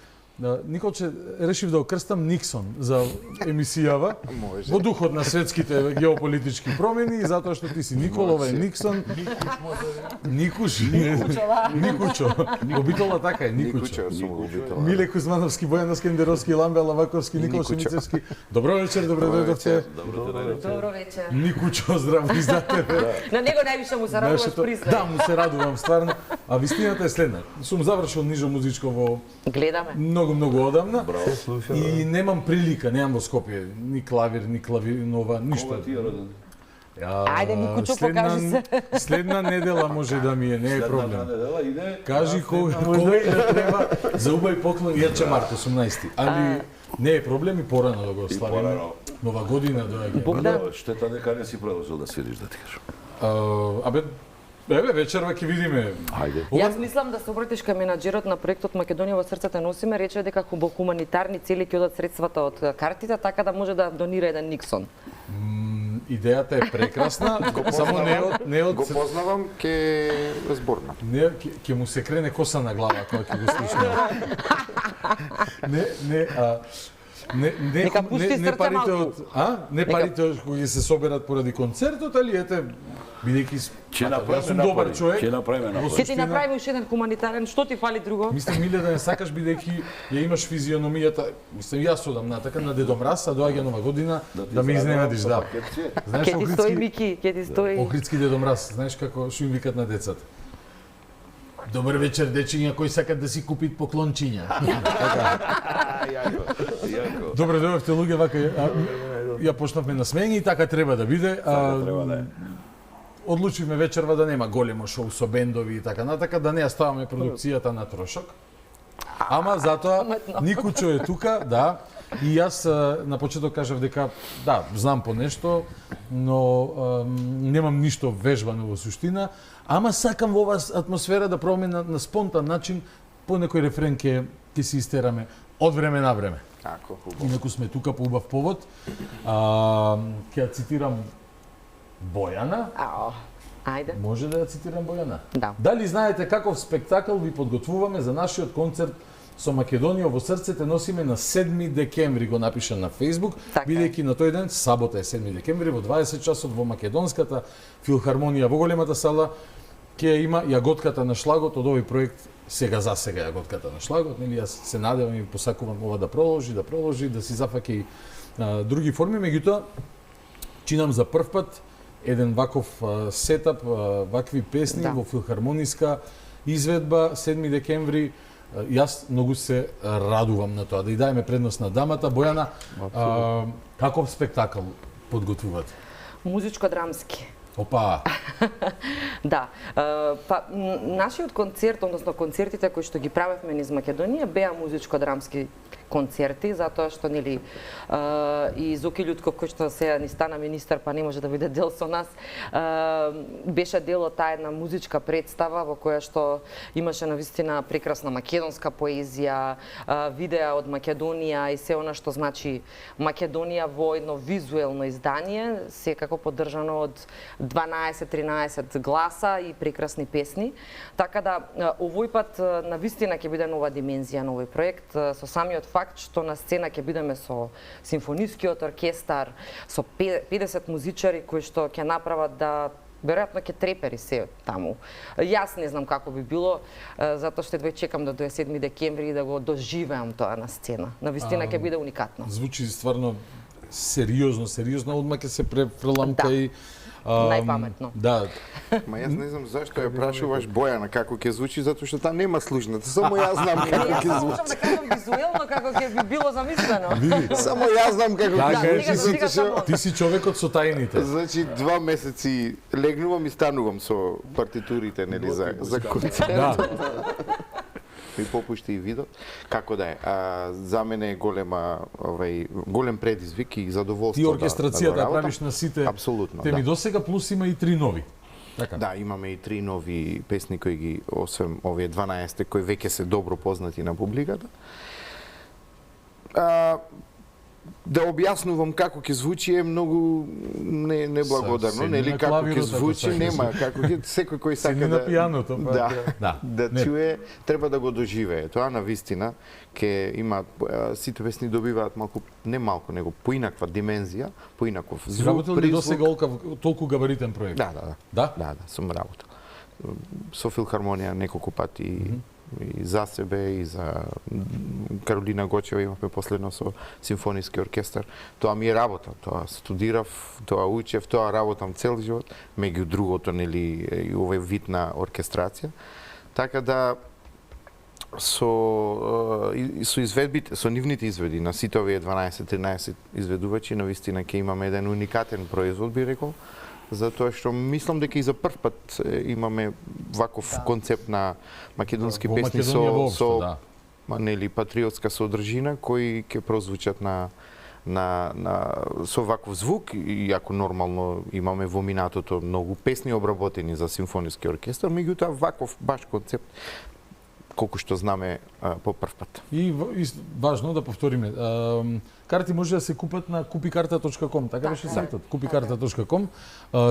Николче, решив да окрстам Никсон за емисијава, во духот на светските геополитички промени, и затоа што ти си Никол, ова е Никсон. Никучо. Обитола така е, Никучо. Миле Кузмановски, Бојан Скендеровски, Ламбе Лаваковски, Никол Шеницевски. Добро вечер, добре дојдовте. Добро вечер. Никучо, здраво и за тебе. На него највише му се радуваш, признај. Да, му се радувам, стварно. А вистината е следна. Сум завршил нижо музичко во... Гледаме. Многу одамна. И немам прилика, немам во Скопје ни клавир, ни клавирнова, ништо. Ајде, Никучо, покажи се. Следна недела може да ми е, не е проблем. Кажи кога да треба за убај поклон Јерче Марко, 18. Али не е проблем и порано да го славиме. Нова година доаѓа. Штета дека не си продолжил да свириш, да ти кажам. Еве, вечерва ќе видиме. Ајде. Јас мислам да се обратиш кај менаџерот на проектот Македонија во срцете носиме, рече дека во хуманитарни цели ќе одат средствата од картите, така да може да донира еден Никсон. Идејата е прекрасна, само не од... Го познавам, ке зборна. Не, ќе му се крене коса на глава кога ќе го слушаме. Не парите од кои ќе се соберат поради концертот, али ете, бидејќи јас сум добар човек. Ќе ти направиме уште еден хуманитарен, што ти фали друго? Мислам, Миле, да не сакаш бидејќи ја имаш физиономијата, мислам, јас одам натака на Дедо Мраз, а доаѓа нова година да ме изненадиш, да. Ќе ти стои Мики, ќе ти стои. Охридски Дедо Мраз, знаеш како што им викат на децата. Добар вечер, дечиња кои сакат да си купит поклончиња. Добре дојдовте луѓе, вака ја почнавме на смење и така треба да биде. Одлучивме вечерва да нема големо шоу со бендови и така натака, да не ја ставаме продукцијата на трошок. Ама затоа Никучо е тука, да. И јас на почеток кажав дека да, знам по нешто, но немам ништо вежбано во суштина, ама сакам во оваа атмосфера да пробаме на спонтан начин по некој рефрен ќе се истераме од време на време. Ако инаку сме тука по убав повод. Ќе ја цитирам Бојана. Ајде. Може да ја цитирам Бојана? Да. Дали знаете каков спектакл ви подготвуваме за нашиот концерт со Македонија во срцете носиме на 7 декември, го напиша на Facebook, бидејќи на тој ден, сабота е 7 декември, во 20 часот во Македонската филхармонија во големата сала ќе има јаготката на шлагот од овој проект. Сега за сега јаготката на шлагот, нели јас се надевам и посакувам ова да продолжи, да си зафаќа и други форми, меѓутоа чинам за прв пат еден ваков сетап, вакви песни во филхармониска изведба 7 декември. Јас многу се радувам на тоа. Да и дајме предност на дамата. Бојана, каков спектакл подготвувате? Музичко-драмски. Опа! Да. Па, нашиот концерт, односно концертите кои што ги правевме низ Македонија, беа музичко-драмски концерти, затоа што нели и Зоки Љутков, кој што сега ни стана министар, па не може да биде дел со нас, беше дел од таа една музичка представа во која што имаше навистина прекрасна македонска поезија, видеа од Македонија и се она што значи Македонија во едно визуелно издание, секако поддржано од 12-13 гласа и прекрасни песни. Така да овој пат навистина ќе биде нова димензија на овој проект, со самиот факт што на сцена ќе бидеме со симфонискиот оркестар, со 50 музичари кои што ќе направат да веројатно ќе трепери се таму. Јас не знам како би било, затоа што едва чекам да дое 7 декември и да го доживеам тоа на сцена. Навистина ќе биде уникатно. Звучи стварно сериозно, одма ќе се префрлам кај најпаметно. Да. Ма јас не знам зашто ја прашуваш Бојана како ќе звучи, затоа што таа нема слушната. Само јас знам како ќе звучи. Јас можам да кажам визуелно како ќе би било замислено. Само јас знам како ќе звучи. Ти си човекот со тајните. Значи 2 месеци легнувам и станувам со партитурите нели за концерт. Ми попушти и видот. Како да е, за мене е голем предизвик и задоволство. Ти оркестрацијата ја правиш на сите теми до сега, плюс има и 3 нови. Така. Да, имаме и 3 нови песни кои ги, освен овие 12 кои веќе се добро познати на публиката. Да објаснувам како ќе звучи е многу неблагодарно, нели како ќе звучи, нема како ќе секој кој сака на пијаното, да чуе, треба да го доживее. Тоа навистина ќе има сите песни добиваат малку, не малку, него поинаква димензија, поинаков звук. Работел ли досега толку габаритен проект? Да, сум работел. Со филхармонија неколку пати и за себе и за Каролина Гочева имавме последно со симфониски оркестар. Тоа ми е работа, тоа студирав, тоа учев, тоа работам цел живот, меѓу другото нели и овој вид на оркестрација. Така да со изведбите, со нивните изведи на сите овие 12-13 изведувачи, навистина ќе имаме еден уникатен производ, би рекол, затоа што мислам дека и за прв пат имаме ваков концепт на македонски песни со нели патриотска содржина кои ќе прозвучат со ваков звук, иако нормално имаме во минатото многу песни обработени за симфониски оркестар, меѓутоа ваков баш концепт колку што знаме по прв пат. И важно да повториме, карти може да се купат на kupikarta.com, така беше сајтот, kupikarta.com.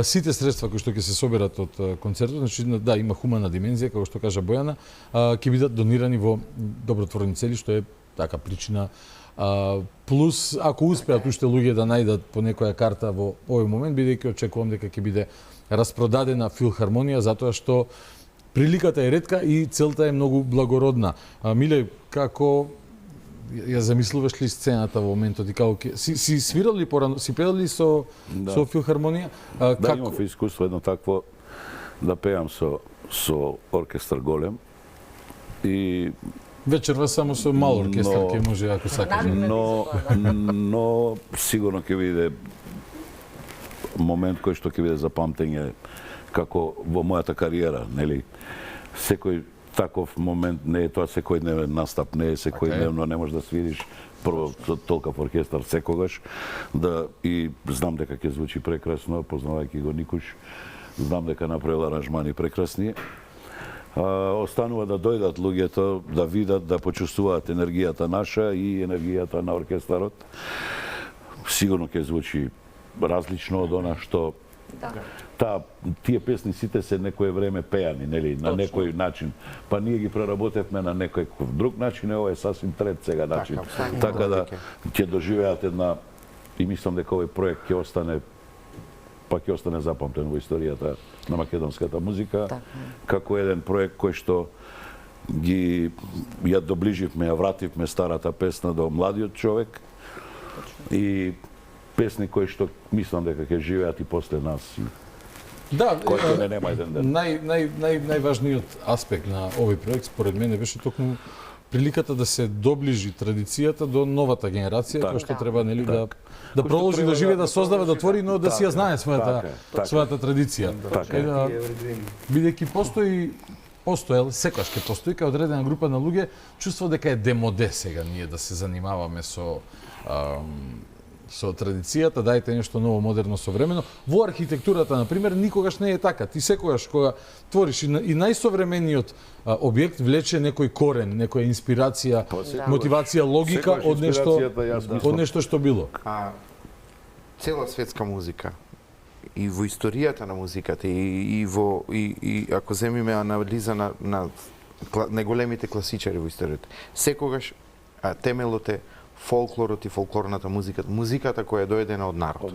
Сите средства кои што ќе се соберат од концертот, значи да, има хумана димензија, како што кажа Бојана, ќе бидат донирани во добротворни цели, што е така причина. Плюс, ако успеат уште луѓе да најдат по некоја карта во овој момент, бидејќи очекувам дека ќе биде распродадена филхармонија, затоа што приликата е ретка и целта е многу благородна. Миле, како ја замислуваш ли сцената во моментот и како си свирал ли порано, си пеел ли со филхармонија? Да, имав искуство едно такво да пеам со оркестар голем и вечерва само со мал оркестар ќе може ако сакаш. Но сигурно ќе биде момент кој што ќе биде запамтење како во мојата кариера, нели? Секој таков момент не е тоа секојдневен настап, не е секојдневно, не можеш да свириш прво со толков оркестар секогаш, да и знам дека ќе звучи прекрасно, познавајќи го Никуш, знам дека направил аранжмани прекрасни. Останува да дојдат луѓето, да видат, да почувствуваат енергијата наша и енергијата на оркестарот. Сигурно ќе звучи различно од она што тие песни сите се некое време пеани, нели, на некој начин. Па ние ги преработевме на некој друг начин, ова е сасвим трет сега начин. Така да ќе доживеат една, и мислам дека овој проект ќе остане запамтен во историјата на македонската музика, како еден проект кој што ја доближивме, ја вративме старата песна до младиот човек и песни кои што мислам дека ќе живеат и после нас. Да, кој нема еден ден. Најважниот аспект на овој проект според мене беше токму приликата да се доближи традицијата до новата генерација, која што треба нели да продолжи да живее, да создава, да твори, но да си ја знае својата традиција. Бидејќи постоел, секогаш ќе постои кај одредена група на луѓе чувство дека е демоде сега ние да се занимаваме со традицијата, дајте нешто ново, модерно, современо. Во архитектурата, на пример, никогаш не е така. Ти секогаш кога твориш и најсовремениот објект влече некој корен, некоја инспирација, мотивација, логика од нешто што било. Цела светска музика и во историјата на музиката и ако земиме анализа на најголемите класичари во историјата, секогаш темелот е фолклорот и фолклорната музика, музиката која е доедена од народ.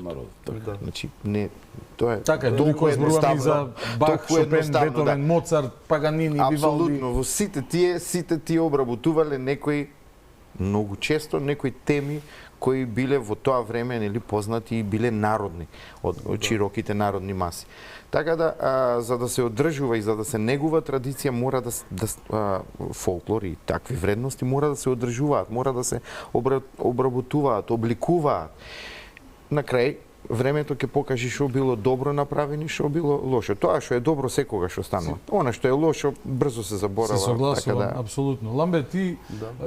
Значи не тоа е така, толку зборуваме за Бах, Шопен, Бетовен, Моцарт, Паганини, Вивалди. Апсолутно, во сите тие обработувале некои многу често некои теми кои биле во тоа време нели познати и биле народни од широките народни маси. Така да за да се одржува и за да се негува традиција мора фолклор и такви вредности мора да се одржуваат, мора да се обработуваат, обликуваат. На крај времето ќе покаже што било добро направено и што било лошо. Тоа што е добро секогаш останува. Она што е лошо брзо се заборава. Се согласувам, апсолутно. Ламбе, ти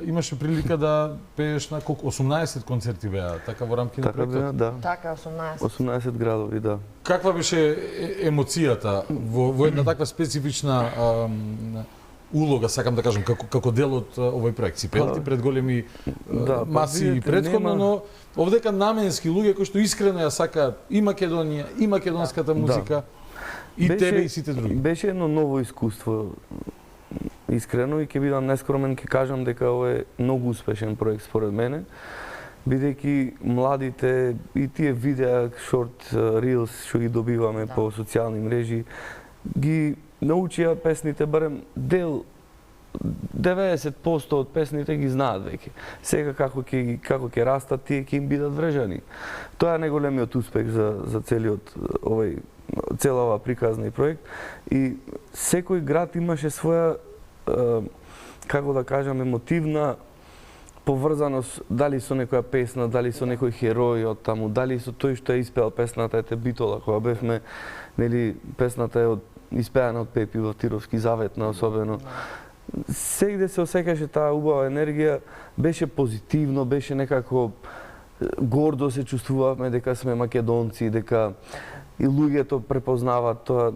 имаше прилика да пееш на колку 18 концерти беа, така во рамки на проектот? Да. Така, 18. 18 градови, да. Каква беше емоцијата во една таква специфична улога, сакам да кажам, како дел од овој проект? Си пел ти пред големи маси и претходно, но овдека наменски луѓе кои што искрено ја сакаат и Македонија, и македонската музика, и тебе и сите други. Беше едно ново искуство. Искрено и ќе бидам нескромен, ќе кажам дека ова е многу успешен проект според мене, бидејќи младите и тие видеа, шорт, рилс што ги добиваме по социјални мрежи, ги научија песните, барем дел 90% од песните ги знаат веќе. Сега како ќе растат, тие ќе им бидат врежани. Тоа е најголемиот успех за цела ова приказна и проект. И секој град имаше своја, како да кажам, емотивна поврзаност, дали со некоја песна, дали со некој херој од таму, дали со тој што е испеал песната Ете Битола, која бевме, нели, песната е испеана од Пепи во Тировски заветна особено. Сегде се осекаше таа убава енергија, беше позитивно, беше некако гордо се чувствувавме дека сме македонци, дека и луѓето препознаваат тоа.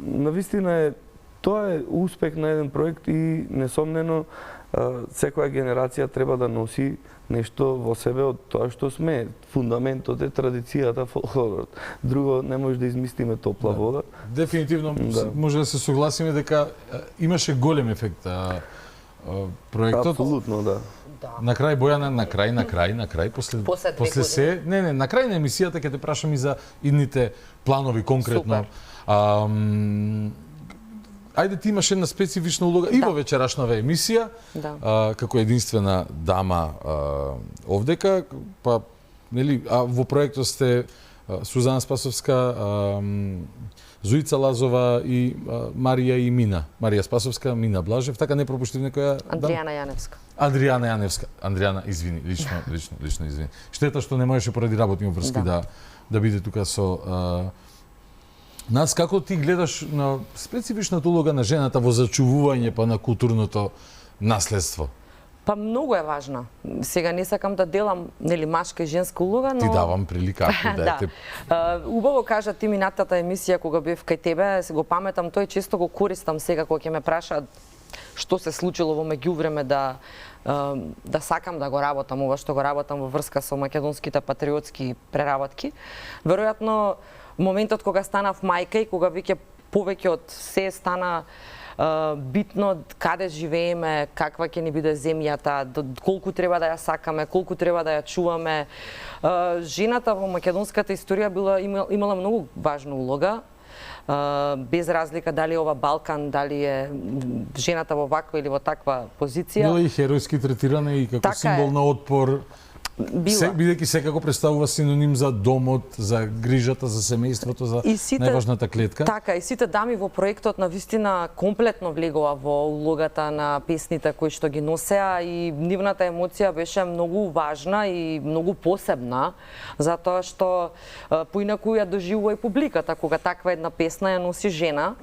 Навистина тоа е успех на еден проект и несомнено секоја генерација треба да носи нешто во себе од тоа што сме. Фундаментот е традицијата, фолклорот. Друго не може да измислиме топла вода. Дефинитивно може да се согласиме дека имаше голем ефект проектот. Апсолутно, да. На крај Бојана, на крај, после се, на крај на емисијата ќе те прашам и за идните планови конкретно. Ајде, ти имаш една специфична улога и во вечерашнава емисија, како единствена дама овдека, па нели, во проектот сте Сузана Спасовска, Зуица Лазова и Марија и Мина. Марија Спасовска, Мина Блажев, така не пропуштив некоја? Адријана Јаневска. Адријана Јаневска. Адријана, извини, лично извини. Штета што не можеше поради работни обврски да биде тука со нас. Како ти гледаш на специфичната улога на жената во зачувување па на културното наследство? Па многу е важна. Сега не сакам да делам нели машка и женска улога, но ти давам прилика убаво кажа ти минатата емисија кога бев кај тебе, се го паметам, тој често го користам сега кога ќе ме прашаат што се случило во меѓувреме да сакам да го работам ова што го работам во врска со македонските патриотски преработки. Веројатно моментот кога станав мајка и кога повеќе од се стана битно каде живееме, каква ќе ни биде земјата, колку треба да ја сакаме, колку треба да ја чуваме. Жената во македонската историја имала многу важна улога, без разлика дали ова Балкан, дали е жената во ваква или во таква позиција. Била и херојски третирана и како символ на отпор. Била. Бидејќи секако представува синоним за домот, за грижата, за семејството, за најважната клетка. Така, и сите дами во проектот на вистина комплетно влегува во улогата на песните кои што ги носеа и нивната емоција беше многу важна и многу посебна, затоа што поинаку ја доживува и публиката кога таква една песна ја носи жена.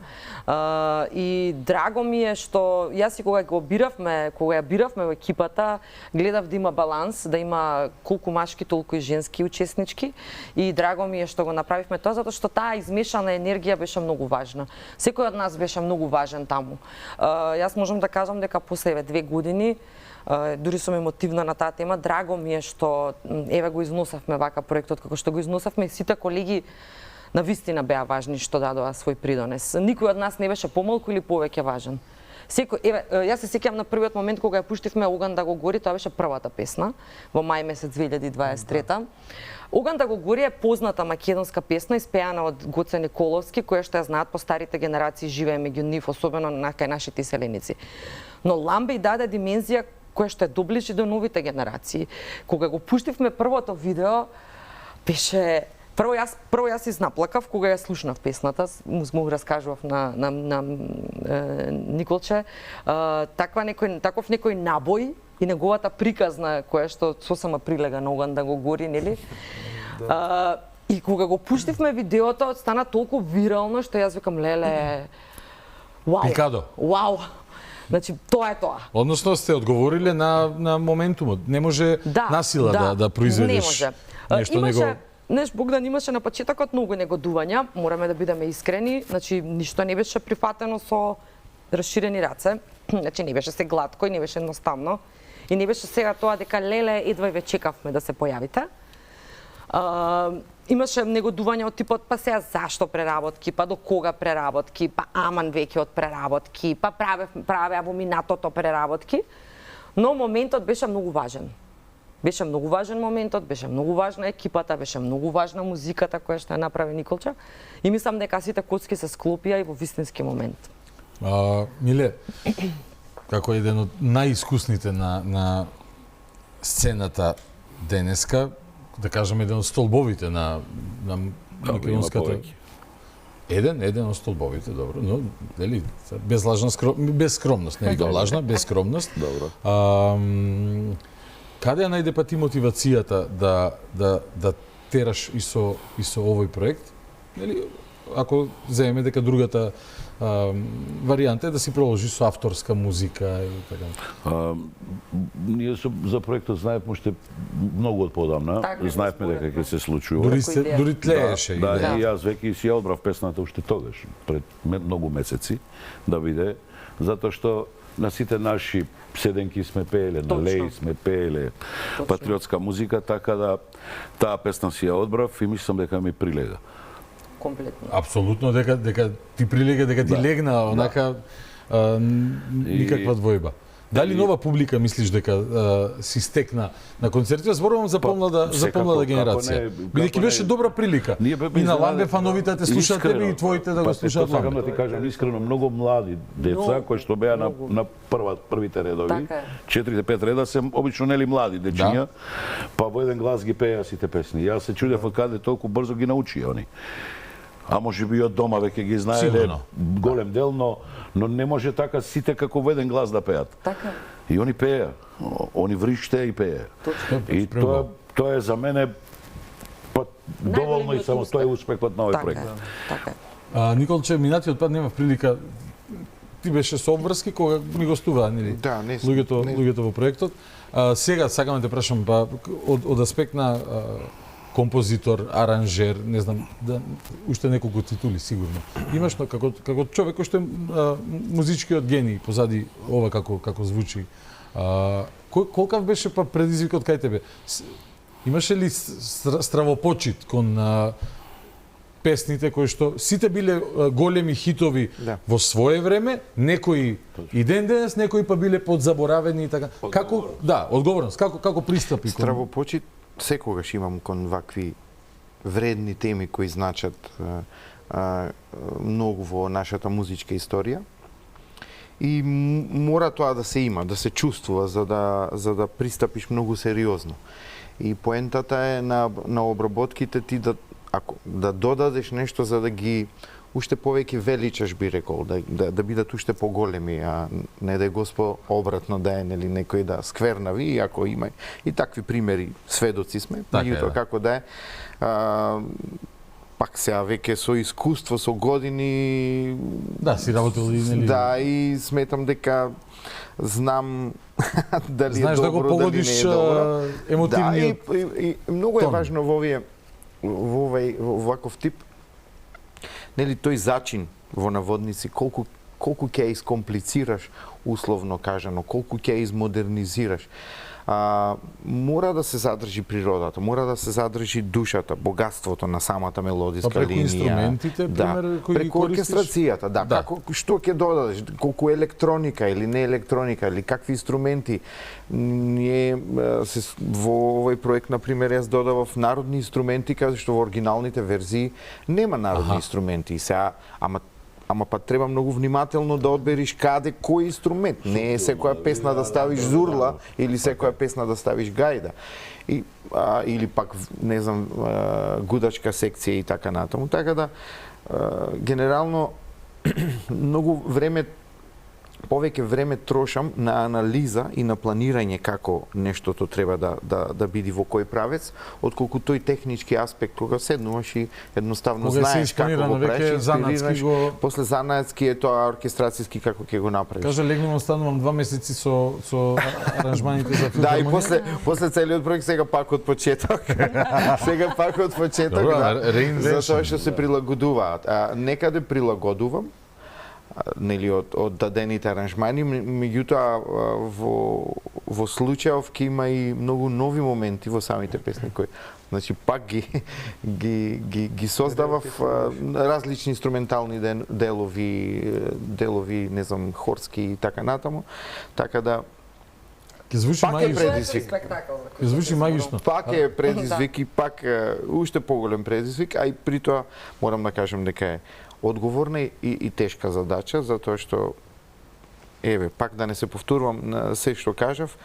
И драго ми е што јас и кога ја биравме во екипата, гледав да има баланс, да има колку машки, толку и женски учеснички, и драго ми е што го направивме тоа, затоа што таа измешана енергија беше многу важна. Секој од нас беше многу важен таму. Јас можам да кажам дека после 2 години, дури сум емотивна на таа тема, драго ми е што еве го износавме вака проектот како што го износавме, и сите колеги на вистина беа важни што дадоа свој придонес. Никој од нас не беше помалку или повеќе важен. Јас се сеќавам на првиот момент кога ја пуштивме Оган да го гори, тоа беше првата песна во мај месец 2023. Оган да го гори е позната македонска песна испеана од Гоце Николовски, која што ја знаат по старите генерации, живее меѓу нив, особено кај нашите иселеници. Но Ламбеј даде димензија која што е доближи до новите генерации. Кога го пуштивме првото видео, беше Прво јас изнаплакав кога ја слушнав песната, му раскажував на Николче, таков некој набој и неговата приказна која што сосема прилега на Оган да го гори, нели? И кога го пуштивме видеото, стана толку вирално што јас викам, леле, вау. Пикадо. Вау. Значи, тоа е тоа. Односно сте одговориле на моментумот. Не може насила да произведеш нешто него. Богдан имаше на почетокот многу негодувања, мораме да бидеме искрени, значи ништо не беше прифатено со расширени раце, значи не беше се глатко и не беше едноставно, и не беше сега тоа дека леле едва ве чекавме да се појавите. Имаше негодување од типот па сега зашто преработки, па до кога преработки, па аман веќе од преработки, па правеа во минатото преработки, но моментот беше многу важен. Беше многу важен моментот, беше многу важна екипата, беше многу важна музиката која што ја направи Николча, и мислам дека сите коцки се склопија и во вистински момент. Миле, како еден од најискусните на сцената денеска, да кажем еден од столбовите на македонската. Еден од столбовите, добро, но дели без скромност, не викам лажна, без скромност. Добро. Каде ја најде па ти мотивацијата да тераш и со овој проект? Нели, ако земеме дека другата варијанта е да си проложи со авторска музика и така. Ние за проектот знаевме уште многу од подамна. Знаевме дека ќе се случува. Дури тлееше. Да, и јас веќе си ја одбрав песната уште тогаш, пред многу месеци, да биде, затоа што на сите наши седенки сме пееле, на леј сме пееле патриотска музика, така да таа песна си ја одбрав и мислам дека ми прилега. Комплетно. Апсолутно дека ти прилега, дека ти легна онака никаква двојба. Дали нова публика мислиш дека си стекна на концерти? Зборувам за помлада генерација. Бидејќи беше добра прилика. И на Ламбе фановите те слушаат тебе и твоите да го слушаат Ламбе. Сакам да ти кажам искрено, многу млади деца кои што беа на првите редови, 4-5 реда се обично нели млади дечиња, па во еден глас ги пееа сите песни. Јас се чудев од каде толку брзо ги научија они. А може би од дома веќе ги знаеле голем дел, но не може така сите како во еден глас да пеат. Така. И они пееа, они вриште и пееа. И тоа е за мене доволно и само тоа е успехот на овој проект. Така. Николче, минатиот пат немав прилика, ти беше со обврски кога ми гостуваа, нели? Да, не луѓето во проектот. Сега сакам да те прашам па од аспект на композитор, аранжер, не знам, уште неколку титули сигурно. Имаш како човек кој што е музичкиот гений позади ова како звучи. Колкав беше па предизвикот кај тебе? Имаше ли стравопочит кон песните кои што сите биле големи хитови во свое време, некои и денес, некои па биле подзаборавени и така. Како одговорност, како пристапи кон стравопочит секогаш имам кон вакви вредни теми кои значат многу во нашата музичка историја. и мора тоа да се има, да се чувствува за да пристапиш многу сериозно. И поентата е на обработките ти да додадеш нешто за да ги уште повеќе величаш, би рекол, да бидат уште поголеми, а не да е Господ обратно да е, нели, некој да сквернави, иако има и такви примери, сведоци сме, меѓутоа како да е. Пак сега веќе со искуство, со години... Да, си работил и... Нели... Да, и сметам дека знам дали знаеш е добро, да го погодиш, дали не е добро. емотивниот Да, и многу е важно во оваков тип, нели, тој зачин во наводници, колку ќе ја искомплицираш, условно кажано, колку ќе ја измодернизираш. Мора да се задржи природата, мора да се задржи душата, богатството на самата мелодиска линија. Преку инструментите, пример, кои ги преку користиш? оркестрацијата, да. Што ќе додадеш, колку електроника или не електроника, или какви инструменти. Ние во овој проект, например, јас додавав народни инструменти, каде што во оригиналните верзии нема народни инструменти. Сега, ама па треба многу внимателно да одбериш каде кој инструмент. Не е секоја песна да ставиш зурла или секоја песна да ставиш гајда. Или пак, не знам, гудачка секција и така натаму. Така да, генерално, многу време, повеќе време трошам на анализа и на планирање како нештото треба да биде во кој правец, отколку тој технички аспект кога седнуваш и едноставно знаеш како го правиш, занаатски го... после занаатски е тоа оркестрацијски како ќе го направиш. Кажа, легнувам, станувам 2 месеци со аранжманите за филхармонија. Да, и после целиот проект сега пак од почеток. Сега пак од почеток, затоа што се прилагодуваат. Некаде прилагодувам, нели, од дадените аранжмани, меѓутоа во случајов ќе има и многу нови моменти во самите песни кои, значи, пак ги создавав различни инструментални делови, не знам, хорски и така натаму, така да Ке звучи магично. Ке звучи магично. Пак е предизвик и пак уште поголем предизвик, а и при тоа морам да кажам дека е одговорна и тешка задача, затоа што пак да не се повторувам на се што кажав,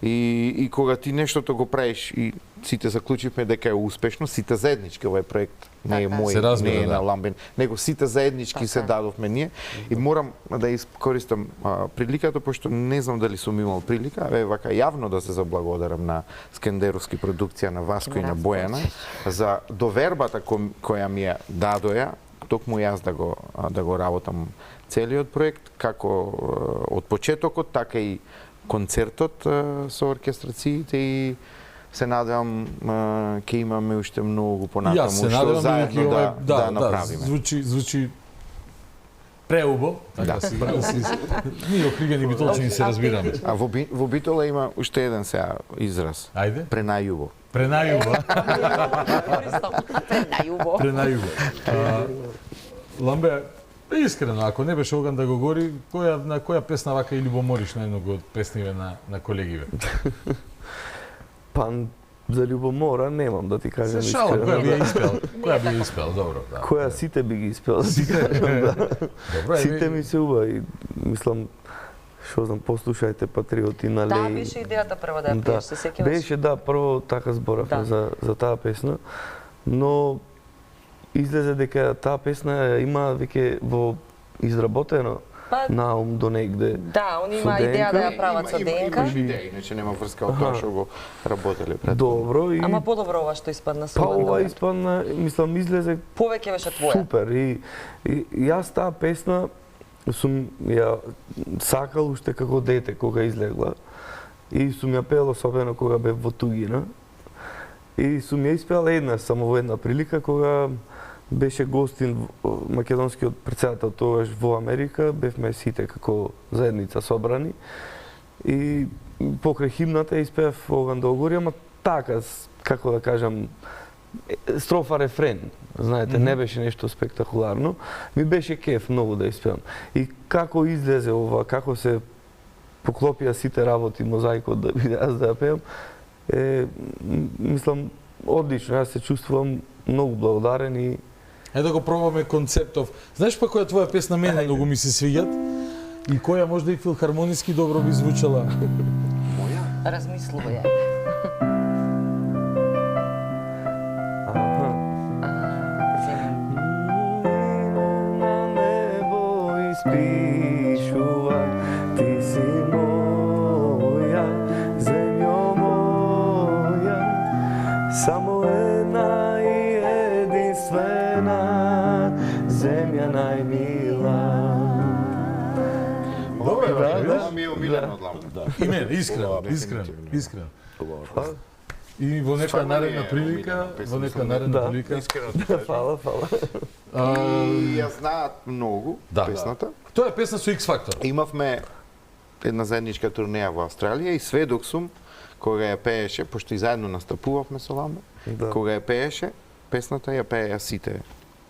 и кога ти нештото го правиш и сите заклучивме дека е успешно, сите заеднички, овој проект не е мој, не е на Ламбен, него сите заеднички се дадовме ние, и морам да искористам приликата, пошто не знам дали сум имал прилика, вака јавно да се заблагодарам на Скендеровски продукција, на Васко и на Бојана, за довербата која ми ја дадоја, токму јас да го работам целиот проект, како од почетокот, така и концертот со оркестрациите, и се надевам ќе имаме уште многу понатаму што заедно да направиме. Звучи преубо, така си. Ние окригени битолчени се разбираме. А во Битола има уште еден сега израз. Ајде. Пренајубо. Пренајубо. Пренајубо. Ламбе, искрено, ако не беше Оган да го гори, на која песна вака и љубомориш најмногу од песниве на колегиве? Па, за љубомора немам, да ти кажам искрено. Шала, која би ја испел, добро. Која сите би ги испел, да ти кажам, да. Сите ми се убави, мислам, што знам, послушајте Патриоти на Леј. Да, беше идејата прво да ја пееш, се сеќаваш? Беше, да, прво така зборавме за таа песна, но излезе дека таа песна има веќе во изработено наум до негде. Да, они има идеја да ја прават со ДНК. Иначе нема врска од тоа што го работеле пред. Добро и... Ама подобро ова што испадна со. Па ова испадна, мислам, излезе повеќе беше твоја. Супер, и јас таа песна сум ја сакал уште како дете кога излегла, и сум ја пеел особено кога бев во тугина, и сум ја испеал само во една прилика кога беше гостин македонскиот претседател тогаш во Америка, бевме сите како заедница собрани, и покрај химната испеав Оган да го гори, ама така, како да кажам, строфа рефрен, знаете, не беше нешто спектакуларно, ми беше кеф многу да испеам. И како излезе ова, како се поклопија сите работи, мозаикот да биде аз да ја пеам, мислам, одлично, јас се чувствувам многу благодарен и... Да го пробаме концептов. Знаеш па која твоја песна мене многу ми се свиѓат? И која можда и филхармониски добро би звучала? Размислувај. Спишува, ти си моја, земјо моја, само една и единствена, земја најмила. Добро е, Да, ми е омилено од Ламбо. И мене, искрено. И во нека наредна прилика, Фала. И ја знаат многу песната. Тоа е песна со X Factor. Имавме една заедничка турнеја во Австралија и сведок сум кога ја пееше, пошто и заедно настапувавме со Ламбо, кога ја пееше, песната ја пееа сите.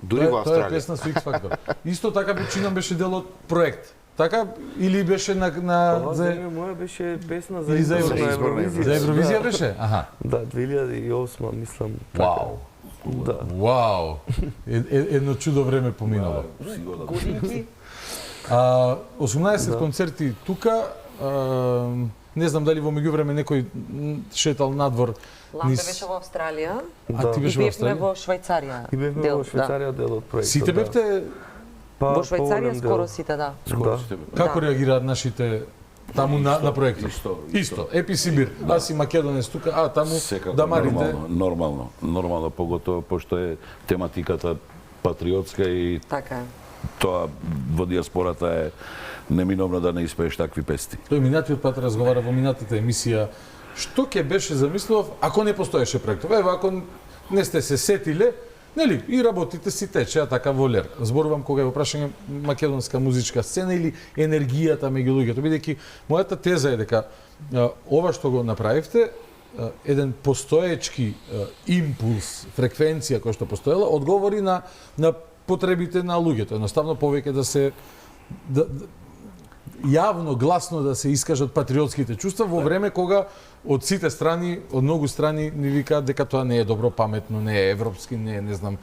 Дури во Австралија. Тоа е песна со X Factor. Исто така вечинам беше дел од проект. Така или беше на Земја моја беше песна за Евровизија. За Евровизија беше? Аха. Да, 2008 мислам. Вау. Да. Вау. Едно чудо време поминало. Годинки. 18 концерти тука, не знам дали во меѓувреме некој шетал надвор. Ламбе беше во Австралија. А ти беше во Бевме Австралија? во Швајцарија. И бевме во Швајцарија дел од проектот. Сите бевте Во Швајцарија скоро сите, да. Како реагираат нашите таму на проектот? Исто. Епи Сибир, аз и македонец тука, таму дамарите. Нормално, поготово пошто е тематиката патриотска и Така е. тоа во диаспората е неминовно да не испееш такви песни. Тој минатиот пат разговара во минатата емисија што ќе беше замислував ако не постоеше проектот. Ева, ако не сте се сетиле, нели, и работите си течеа така во лер. Зборувам кога е во прашање македонска музичка сцена или енергијата меѓу луѓето, бидејќи мојата теза е дека ова што го направивте, еден постоечки импулс, фреквенција која што постоела, одговори на потребите на луѓето. Едноставно повеќе да се јавно, гласно да се искажат патриотските чувства во време кога од сите страни, од многу страни ни викаат дека тоа не е добро, паметно, не е европски, не знам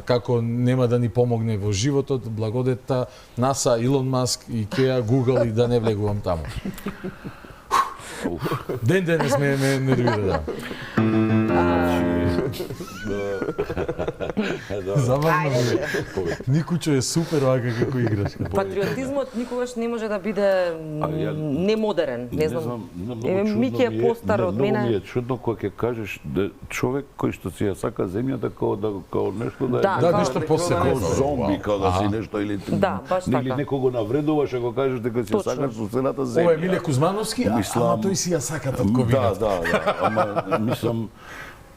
како нема да ни помогне во животот, благодетта НАСА, Илон Маск, Икеа, Google и да не влегувам таму. Денес ме нервира, да. Забавно е. Никучо е супер вака како играш. Патриотизмот никогаш не може да биде немодерен, не знам. Мики е постар од мене. Многу ми е чудно кога ќе кажеш да човек кој што си ја сака земјата као нешто да е. Да, нешто посебно. Као зомби, као да си нешто или или некого навредуваш ако кажеш дека си ја сакаш собствената земја. Ова е Миле Кузмановски, ама тој си ја сака татковината. Да, ама мислам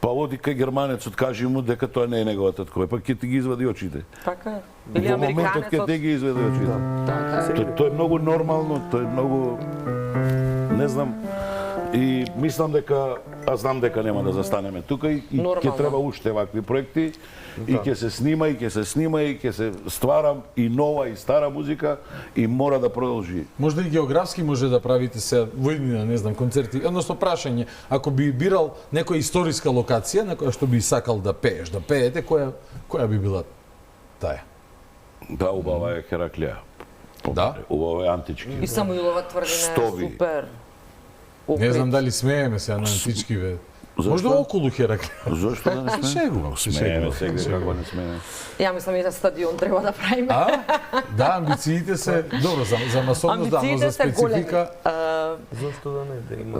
па оди кај германецот, кажи му дека тоа не е неговата татковина, па ќе ти ги извади очите. Така е. Или Во моментот ќе ти ги извади очите. Тоа е многу нормално, тоа е многу не знам. И мислам дека, аз знам дека нема да застанеме тука и ќе треба уште вакви проекти и ќе се снима и ќе се ствара и нова и стара музика и мора да продолжи. Можда и географски може да правите се во иднина, не знам, концерти, односно прашање, ако би бирал некоја историска локација на која што би сакал да пееш, да пеете, која би била таа? Да, убава е Хераклија. Да? Убава е антички. И Самуилова тврдина е супер. Не знам дали смееме се на антички ве. Можда околу Хераклија. Зошто да не смееме? Смееме се, како не смееме. Ја мислам и за стадион треба да правиме. Да, амбициите се, добро, за масовност да, но за специфика. Зошто да не да има?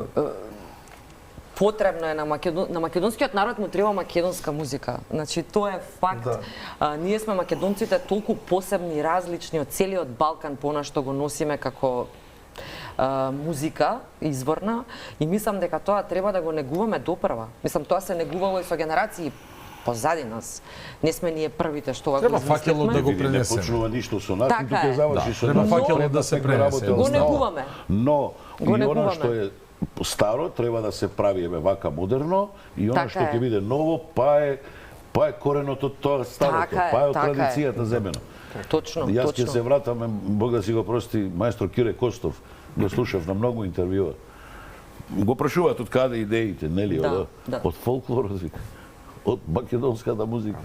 Потребно е на македонскиот народ му треба македонска музика. Значи тоа е факт. Ние сме македонците толку посебни, различни од целиот Балкан по она што го носиме како музика изворна и мислам дека тоа треба да го негуваме допрва. Мислам тоа се негувало и со генерации позади нас. Не сме ние првите што го измисливме. Треба факелот да го пренесеме. Не почнува ништо со нас, така ниту ќе заврши со нас. Треба факелот да се пренесе. Го негуваме. Но и она што е старо треба да се прави вака модерно и она што ќе биде ново па е кореното тоа старото, па е од традицијата земено. Точно, Јас ќе се вратам, Бог да си го прости, маестро Кире Костов, го слушав на многу интервјуа. Го прашуваат од каде идеите, нели, од фолклорот, од македонската музика.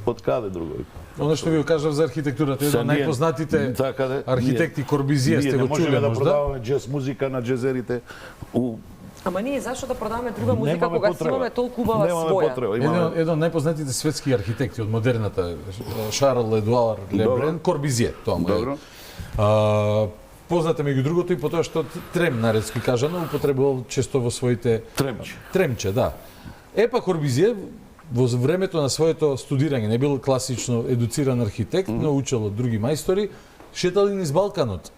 Од каде друго? Оно што ви го кажав за архитектурата, еден од најпознатите архитекти Корбизие, сте го чуле можеме да можда? продаваме джез музика на джезерите у Ама ние зашто да продаваме друга музика Немаме кога си потреба. имаме толку убава Немаме своја? потреба. Еден од најпознатите светски архитекти од модерната, Шарл Едуар Лебрен, Корбизие, тоа му е. Добро. Познате меѓу другото и по тоа што трем наредски кажано употребувал често во своите тремче, да. Епа Корбизие во времето на своето студирање не бил класично едуциран архитект, но учел од други мајстори, шетал низ Балканот.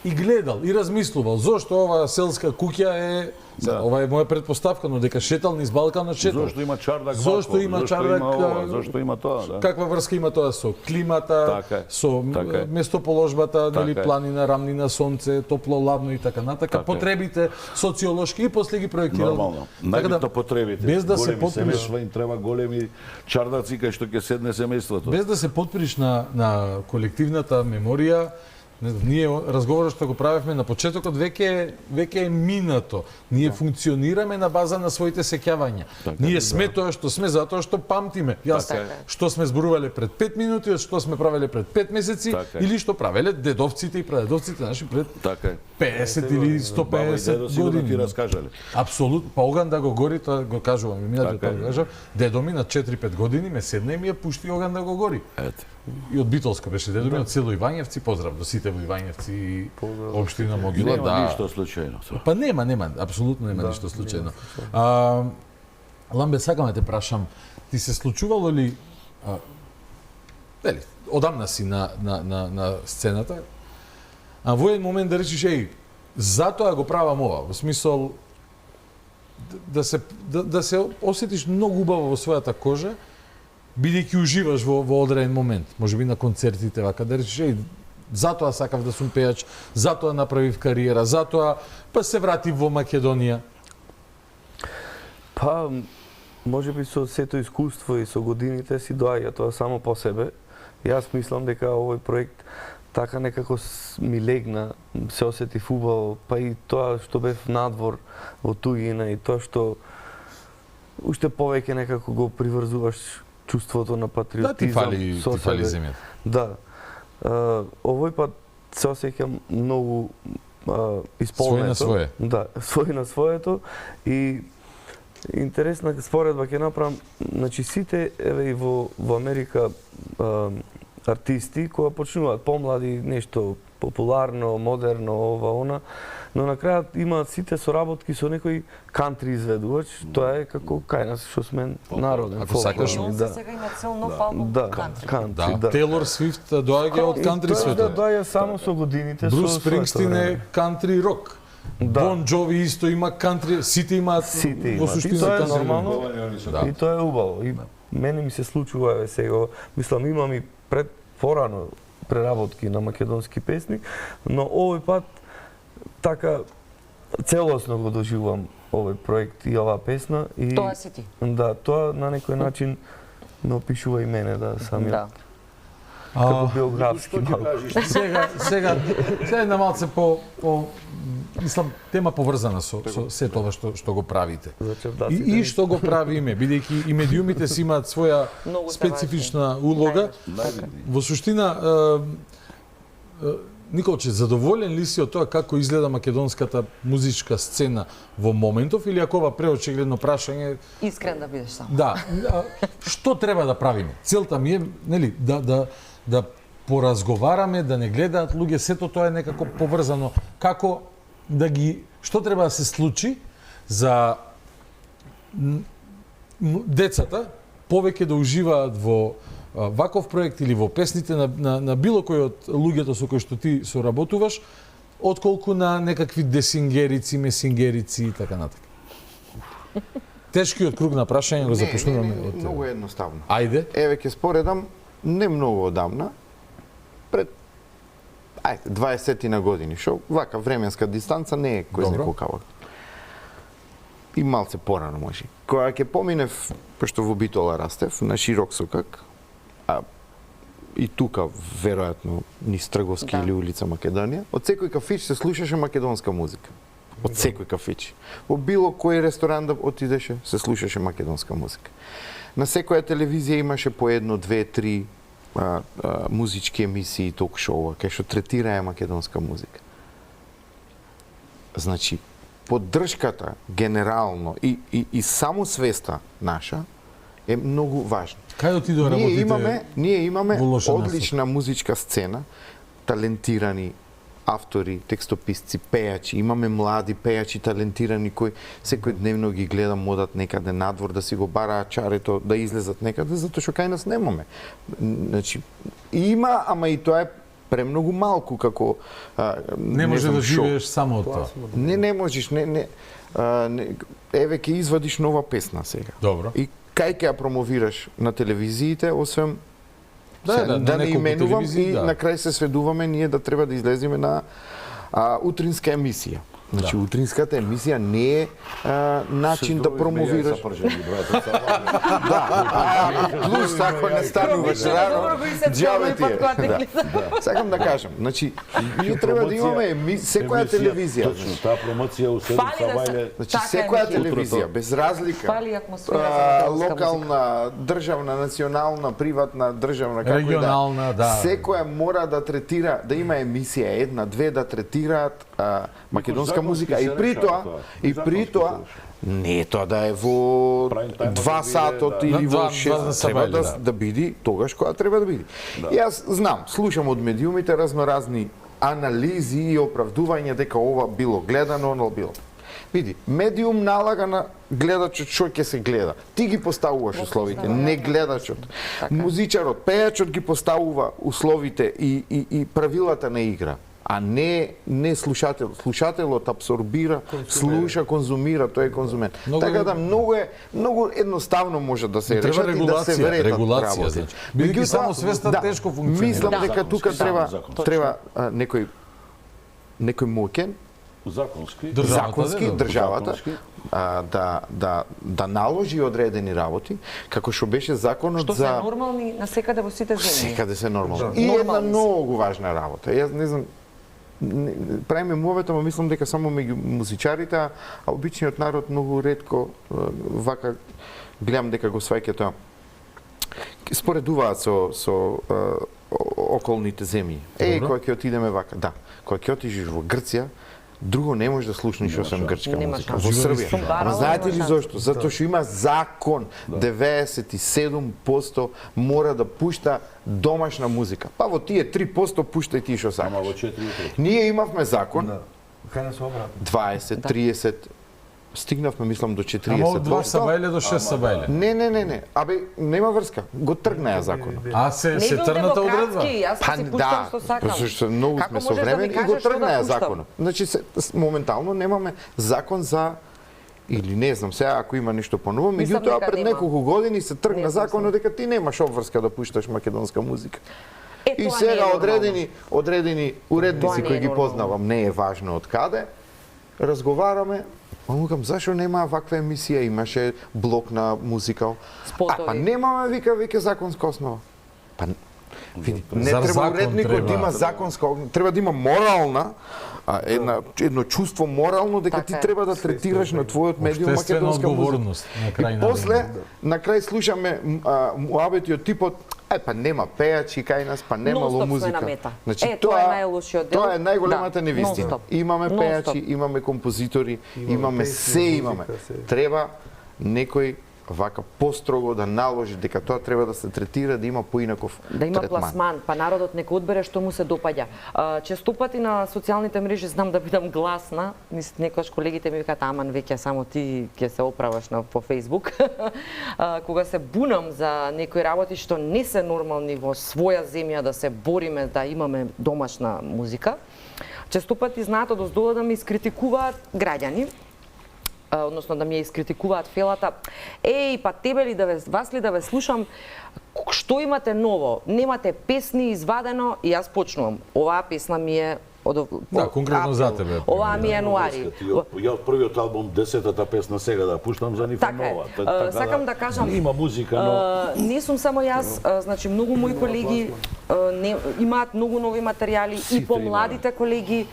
И гледал, и размислувал зошто оваа селска куќа е, ова е моја предпоставка, но дека шетал низ Балканот, шетал. Зошто има чардак Зошто вако, има зошто чардак, има ова, зошто има тоа, да. Каква врска има тоа со климата, со местоположбата, нели планина, рамнина, сонце, топло, ладно и така натака, потребите социолошки и после ги проектирал. Нормално. Така Најбитно потребите. без да се Големи потприш, семејства им треба големи чардаци кај што ќе седне семејството. без да се потприш на колективната меморија, ние разговорот што го правевме на почетокот веќе е минато. Ние функционираме на база на своите сеќавања. Ние сме тоа што сме затоа што памтиме. Јас што сме зборувале пред 5 минути, што сме правеле пред 5 месеци или што правеле дедовците и прадедовците наши пред 50 или 150 години. Ти раскажале. Апсолутно. Па оган да го гори, тоа го кажувам, минато тоа го кажав. Дедо ми на 4-5 години ме седна и ми ја пушти оган да го гори. Ете. И од Битолска беше дедо ми, од село Ивањевци, поздрав до сите во Ивањевци и општина Могила. Нема ништо случајно. Па нема, апсолутно нема ништо случајно. Ламбе, сакам да те прашам, ти се случувало ли, одамна си на сцената, а во еден момент да речиш, затоа го правам ова, во смисол да се осетиш многу убаво во својата кожа, бидејќи уживаш во одреден момент, можеби на концертите, вака да речеш, затоа сакав да сум пејач, затоа направив кариера, затоа па се вратив во Македонија. Па, можеби со сето искуство и со годините си доаѓа тоа само по себе. Јас мислам дека овој проект така некако ми легна, се осетив убаво, па и тоа што бев надвор во туѓина и тоа што уште повеќе некако го приврзуваш чувството на патриотизам. Да, ти фали земјата. Да. Овој пат се осеќам многу исполнето. Свој на свое. Да, свој на своето и интересна споредба ќе направам, значи сите еве и во Америка артисти кои почнуваат помлади, нешто популарно, модерно, ова, она, но на крајот имаат сите соработки со некој кантри изведувач, тоа е како кај нас што сме народен. Ако сакаш, сега има цел нов албум кантри. Да. Тейлор Свифт доаѓа од кантри светот. Да, доаѓа само со годините. Брус Спрингстин е кантри рок. Бон Джови исто има кантри, сите имаат во суштина. Тоа е нормално и тоа е убаво. И мене ми се случува еве сега, мислам имам и порано преработки на македонски песни, но овој пат така целосно го доживувам овој проект и оваа песна и Тоа си ти. Да, тоа на некој начин ме опишува и мене, да, самиот. Како биографски малку. Сега една малце по мислам тема поврзана со се тоа што го правите. И што го правиме, бидејќи и медиумите си имаат своја специфична улога. Во суштина Николче, задоволен ли си од тоа како изгледа македонската музичка сцена во моментов или ако ова преочигледно прашање? Искрен да бидеш само. Да. Што треба да правиме? Целта ми е, нели, да поразговараме, да не гледаат луѓе, сето тоа е некако поврзано. Како да ги, што треба да се случи за децата повеќе да уживаат во ваков проект или во песните на било кој од луѓето со кои што ти соработуваш, отколку на некакви десингерици, месингерици и така натака. Тешкиот круг на прашање го започнуваме од многу едноставно. Ајде. Еве ќе споредам не многу одамна, пред 20 на години, што вака временска дистанца не е кој знае колку. И малце порано може. Кога ќе поминев, пошто во Битола растев, на широк сокак, и тука, веројатно, низ Трговски или улица Македонија, од секој кафич се слушаше македонска музика. од секој кафејче. Во било кој ресторан да отидеше, се слушаше македонска музика. На секоја телевизија имаше по едно, две, три музички емисии, ток-шоуа, кај што третираа македонска музика. Значи, поддршката генерално и само свеста наша е многу важна. Кај отидоа работите? Ние имаме одлична музичка сцена, талентирани автори, текстописци, пејачи, имаме млади пејачи талентирани кои секојдневно ги гледам одат некаде надвор да си го бараат чарето, да излезат некаде, затоа што кај нас немаме. Значи, има, ама и тоа е премногу малку како не може да живееш само од тоа. Не можеш, еве ќе извадиш нова песна сега. Добро. И кај ќе ја промовираш на телевизиите, освен да не именувам и на крај се сведуваме ние да треба да излеземе на утринска емисија. Значи, утринската емисија не е начин да промовираш. Плюс ако не стануваш рано, џабе ти е. Сакам да кажам, значи, ние треба да имаме секоја телевизија. Точно, таа промоција у 7 сабајле. Значи, секоја телевизија, без разлика, локална, државна, национална, приватна, државна, како и да, секоја мора да третира, да има емисија, една, две, да третираат македонска музика и при тоа не е тоа да е во 2 сатот или во 6, треба да биде тогаш кога треба да биде. Јас знам, слушам од медиумите разноразни анализи и оправдувања дека ова било гледано, оно било. Види, медиум налага на гледачот што ќе се гледа. Ти ги поставуваш условите, не гледачот. Музичарот, пејачот ги поставува условите и правилата на игра, а не слушателот. Слушателот абсорбира, слуша, конзумира, тој е конзумент. Така да многу едноставно може да се решат и да се веретат работи. Бидејќи само свеста тешко функционира. Мислам дека тука треба некој моќен законски државата да наложи одредени работи, како што беше законот за... Што се нормални насекаде во сите земји. Секаде се нормални. И една многу важна работа. Јас не знам, правиме мовета, но мислам дека само меѓу музичарите, а обичниот народ многу ретко вака гледам дека го сваќа тоа. Споредуваат со околните земји. Кога ќе отидеме вака, да. Кога ќе отидеш во Грција, друго не можеш да слушнеш освен грчка музика. Во Србија. Ама знаете ли зошто? Затоа што има закон, 97% мора да пушта домашна музика. Па во тие 3% пуштај ти што сакаш. Ама во 4%. Ние имавме закон. Кај нас обратно? 20, 30, стигнавме мислам до 40. Ама од 2 сабајле до 6 сабајле. Не. Абе, нема врска. Го тргна ја законот. А се трната одредба? Јас си пуштам што сакам. Зашто многу сме современи и го тргна ја законот. Значи моментално немаме закон за или не знам сега ако има нешто поново, меѓутоа пред неколку години се тргна законот дека ти немаш обврска да пушташ македонска музика. И сега одредени уредници кои ги познавам, не е важно од каде, разговараме. Мукам, зашо нема ваква емисија, имаше блок на музика. Па немаме, вика законска основа. Па види, не треба уредникот да има законска, треба да има морална, едно чувство морално дека ти треба да третираш на твојот медиум македонска музика. И после, на крај слушаме муабети од типот па нема пејачи кај нас, па немало музика. Значи тоа е најголемата невистина. Имаме пејачи, имаме композитори, имаме се имаме. Треба некој вака построго да наложи дека тоа треба да се третира, да има поинаков третман. Да има пласман, па народот нека одбере што му се допаѓа. Често пати на социјалните мрежи знам да бидам гласна, некојаш колегите ми викаат аман веќе само ти ќе се оправаш по Facebook. Кога се бунам за некои работи што не се нормални во своја земја да се бориме да имаме домашна музика, често пати знаат одоздола да ми искритикуваат граѓани, односно да ми ја искритикуваат фелата. Па тебе ли вас ли да ве слушам, што имате ново? Немате песни извадено и јас почнувам. Оваа песна ми е конкретно за тебе. Оваа ми е януари. Ја од првиот албум 10-та песна сега да пуштам за нив нова. Сакам да кажам, има музика, но не сум само јас, значи многу мои колеги имаат многу нови материјали и помладите колеги.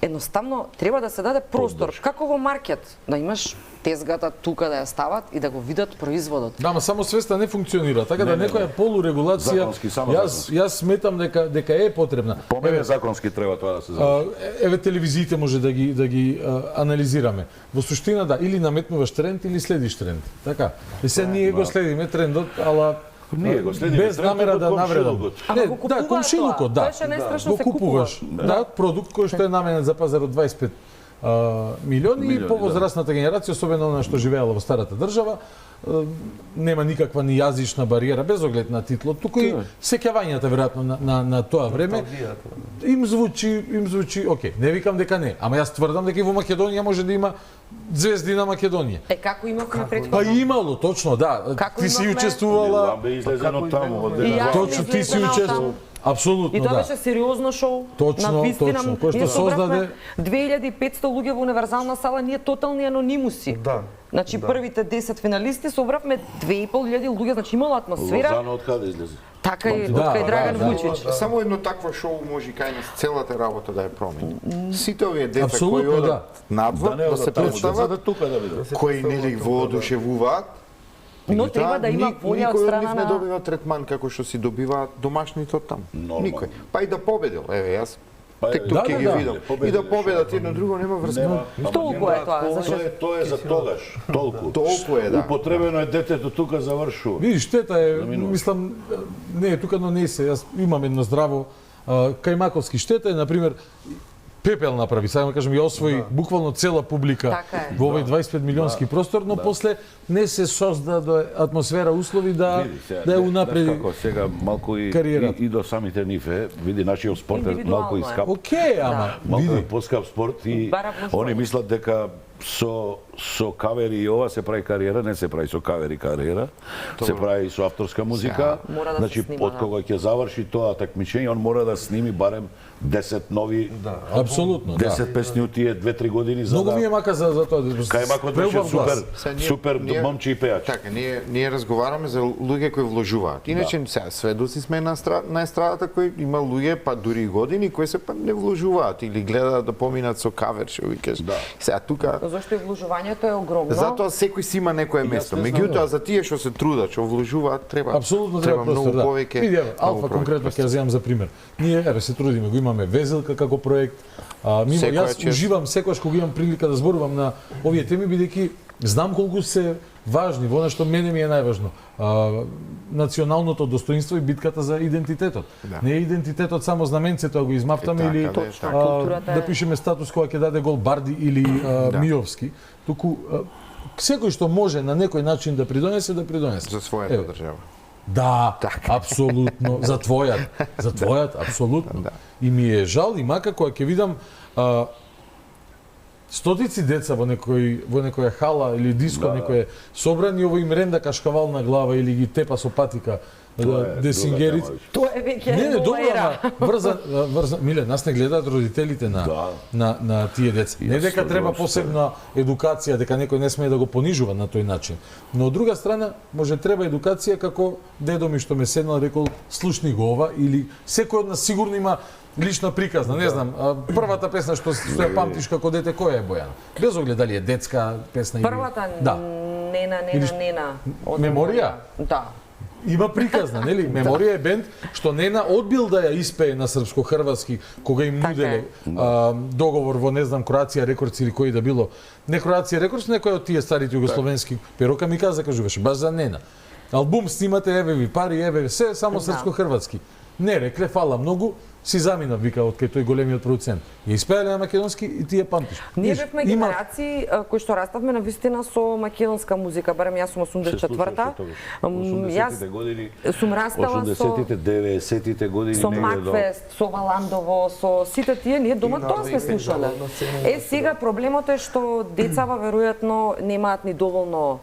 Едноставно треба да се даде простор, како во маркет, да имаш тезгата тука да ја стават и да го видат производот. Да, ама само свеста не функционира, така да некоја полурегулација, Законски, само јас сметам дека е потребна. По мене законски треба тоа да се заврши. Еве телевизиите може да ги анализираме. Во суштина да, или наметнуваш тренд или следиш тренд. Така. И се ние го следиме трендот, ала Ние го следиме без намера да навредам. Ама го купуваат комшилукот, тоа. да. Тоа што најстрашно Го се купуваш. Да, продукт кој што е наменет за пазар од 25 милиони и повозрастната генерација, особено она што живеела во старата држава, нема никаква ни јазична бариера, без оглед на титлот, туку и сеќавањата веројатно на тоа време им звучи окей. Не викам дека не, ама јас тврдам дека и во Македонија може да има звезди на Македонија. Како имавме претходно? Па имало, точно, да. Ти си учествувала. Ламбе излезено таму од Точно ти си учествувала. Апсолутно, и тоа да. беше сериозно шоу. Точно, на вистина, точно. Кој што создаде 2500 луѓе во универзална сала, ние тотални анонимуси. Да. Значи првите 10 финалисти собравме 2500 луѓе, значи имало атмосфера. Лозано од каде излезе? Така и од кај Драган Вучич. Само едно такво шоу може кај нас целата работа да ја промени. Сите овие деца Апсолутно, кои да. одат надвор да се представат, тука да видат. кои нели воодушевуваат, Но треба да има волја од страна Никој не на добива третман како што си добиваат домашните од таму. Никој. Па и да победил, еве јас тек тук ќе ги видам. И да победат едно друго нема врска. Толку е тоа, зашто Тоа е за тогаш, толку. Толку е, да. Употребено е детето тука завршува. Видиш, штета е, мислам, не е тука, но не се. Јас имам едно здраво кајмаковски штета е, например, Пепел направи, сега да кажем, ја освои буквално цела публика Така е. во овој 25 милионски простор, но после не се создаде атмосфера, услови да ја унапреди. Како сега малку кариерата. и до самите нив види нашиот спорт е малку и скап. Океј, ама Малку е види. поскап спорт и Бара они мислат дека со кавери и ова се прави кариера, не се прави со кавери кариера, се прави со авторска музика. Мора да се Значи, снима, од кога ќе заврши тоа такмичење, он мора да сними барем 10 нови, Апсолутно, да. 10 песни од тие 2-3 години за Многу да... ми е мака за тоа. Кајмакот беше Преубав глас. супер момче и пеач. Така, ние разговараме за луѓе кои вложуваат. Иначе сега сведоци сме на естрадата кои има луѓе па дури и години кои се па не вложуваат или гледаат да поминат со кавер, што викаш. Сега тука Зашто и вложувањето е огромно. затоа секој си има некое место. не знам, Меѓутоа за тие што се трудат, што вложуваат, треба Апсолутно треба многу простор, да. повеќе. Види, еве, многу Алфа повеќе конкретно ќе ја земам за пример. Ние еве се трудиме, го имаме Везелка како проект. Секоја Јас чест. уживам секогаш кога имам прилика да зборувам на овие теми, бидејќи знам колку се важни, во што мене ми е најважно. Националното достоинство и битката за идентитетот. Да. Не е идентитетот само знаменцето да го измаптаме така, или да, така. Културата е- да пишеме статус кога ќе даде гол Барди или Миовски. Туку секој што може на некој начин да придонесе, да придонесе. За својата Еве. држава. Да, апсолутно, за твојат, апсолутно. И ми е жал и мака кога ќе видам стотици деца во некоја хала или диско, некоја собрани, ово им ренда кашкавал на глава или ги тепа со патика десингерит. Тоа е веќе Не, нова добро, ера. ама врзан, Миле, нас не гледаат родителите на тие деца. Не дека треба посебна едукација, дека некој не смее да го понижува на тој начин. Но од друга страна, може треба едукација како дедо ми што ме седнал рекол, слушни го ова, или секој од нас сигурно има лична приказна, не знам, првата песна што ја памтиш како дете, која е Бојана? Без оглед дали е детска песна или... Првата Да. Нена од Меморија? Да. Има приказна, нели? Меморија е бенд што Нена одбил да ја испее на српско-хрватски кога им нуделе договор во не знам Кроација Рекордс или кој да било. Не Кроација Рекордс, некој од тие старите југословенски перока ми каза, кажуваше баш за Нена. Албум снимате, еве ви пари, еве се само српско-хрватски. Не рекле, фала многу, си замина, вика, од кај тој големиот продуцент. Ја испеале на македонски и ти ја памтиш. Ние бевме генерации кои што раставме на вистина со македонска музика, барем јас сум 84-та. Јас години, сум растала со 80-тите, 90-тите години со негде до... Макфест, со Валандово, со сите тие, ние дома тоа сме слушале. Сега проблемот е што децава веројатно немаат ни доволно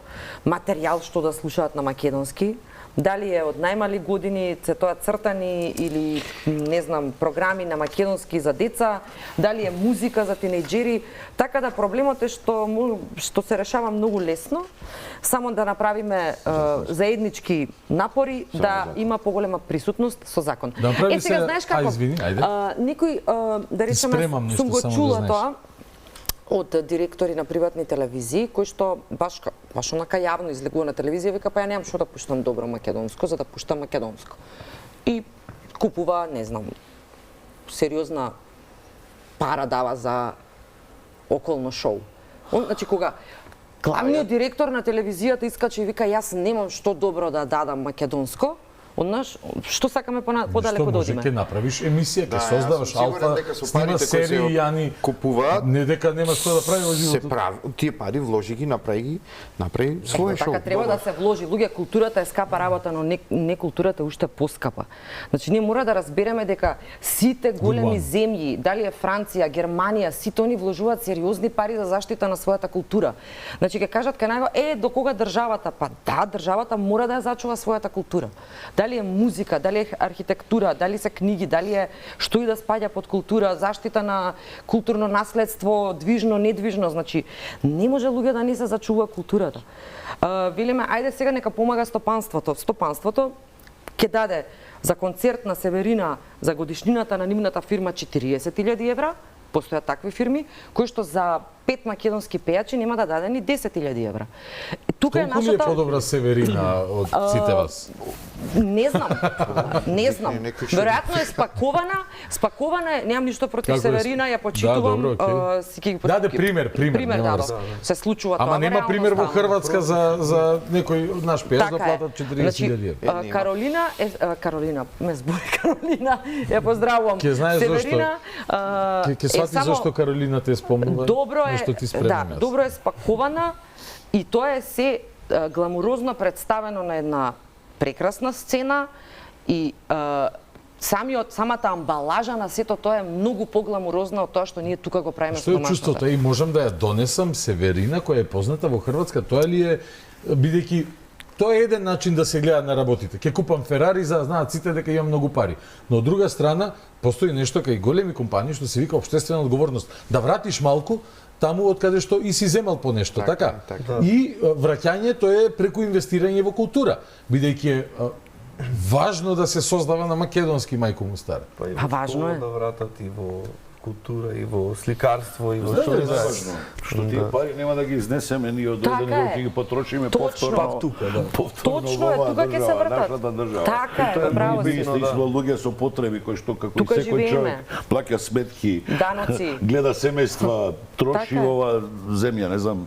материјал што да слушаат на македонски. дали е од најмали години, се тоа цртани или не знам, програми на македонски за деца, дали е музика за тинејџери, така да проблемот е што се решава многу лесно, само да направиме заеднички напори да има поголема присутност со закон. Да направи сега се... знаеш како? Извини, ајде. Некој да речеме сум го чула тоа од директори на приватни телевизии, кои што баш онака јавно излегува на телевизија, вика па ја немам што да пуштам добро македонско, за да пуштам македонско. И купува, не знам, сериозна пара дава за околно шоу. Значи кога главниот директор на телевизијата искачи и вика јас немам што добро да дадам македонско, однаш, што сакаме подалеку да одиме? Што може, ќе направиш емисија, ќе создаваш алфа, снима серии, Јани, купуваат, не дека нема што да прави во животот. Се прави, тие пари вложи ги, направи своје шоу. Така треба да се вложи. Луѓе, културата е скапа работа, но не културата е уште поскапа. Значи, ние мора да разбереме дека сите големи земји, дали е Франција, Германија, сите они вложуваат сериозни пари за заштита на својата култура. Значи, ќе кажат кај него, до кога државата? Па да, државата мора да ја зачува својата култура. Дали е музика, дали е архитектура, дали се книги, дали е што и да спаѓа под култура, заштита на културно наследство, движно, недвижно, значи не може луѓе да не се зачува културата. Велиме, ајде сега нека помага стопанството. Стопанството ќе даде за концерт на Северина за годишнината на нивната фирма 40.000 евра, постојат такви фирми, кои што за 5 македонски пејачи нема да даде ни 10.000 евра. Тука Толку ли е подобра Северина од сите вас? Не знам. Веројатно е спакована е, немам ништо против Северина, ја почитувам, си ќе ги почитувам. Даде пример, се случува тоа. Ама нема пример во Хрватска за некој од наш пејач да платат 40.000 евра. Каролина, ме збори Каролина, ја поздравувам. Ќе знаеш Северина, ќе сватиш зашто Каролина те спомнува. Добро е спакована и тоа е се гламурозно представено на една прекрасна сцена и самата амбалажа на сето тоа е многу погламурозна од тоа што ние тука го правиме со домашната. Што е чувството? И можам да ја донесам Северина која е позната во Хрватска, тоа ли е бидејќи тоа е еден начин да се гледа на работите. Ќе купам Ферари за знаат сите дека имам многу пари. Но од друга страна постои нешто кај големи компании што се вика општествена одговорност. Да вратиш малку таму од каде што и си земал по нешто, така? И враќањето е преку инвестирање во култура, бидејќи е важно да се создава на македонски, мајко му стара. Па важно е да вратат и во култура и во сликарство и во што е важно. Што тие пари нема да ги изнесеме ни од овде, него ќе ги потрошиме повторно тука, да. Точно е, тука ќе се вратат. Така е, браво си. Тоа е луѓе со потреби кои што како и секој човек плаќа сметки, даноци, гледа семејства, троши ова земја, не знам.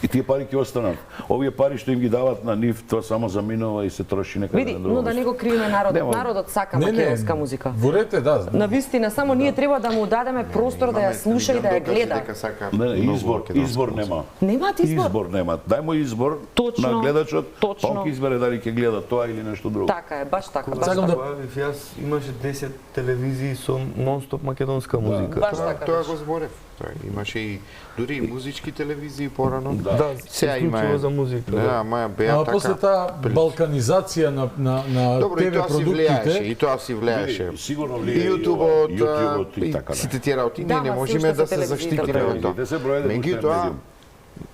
И тие пари ќе останат. Овие пари што им ги дават на нив, тоа само заминува и се троши некаде на друго. Но да не го криеме народот. Народот сака македонска музика. Ворете, да. Навистина, само ние треба да му дадеме простор да ја слуша и да ја гледа. Избор нема. Немаат избор. Избор нема. Дај му избор на гледачот, па ќе избере дали ќе гледа тоа или нешто друго. Така е, баш така. Јас имаше 10 телевизии со нон-стоп македонска музика. Тоа го зборев. Имаше и дури и музички телевизии порано. Да, сега има за музика. Да, маја беа така. После таа балканизација на ТВ продуктите, и тоа си влијаше. Сигурно влијае и YouTube-от и така. Сите тие работи ние не можеме да се заштитиме од тоа. Меѓутоа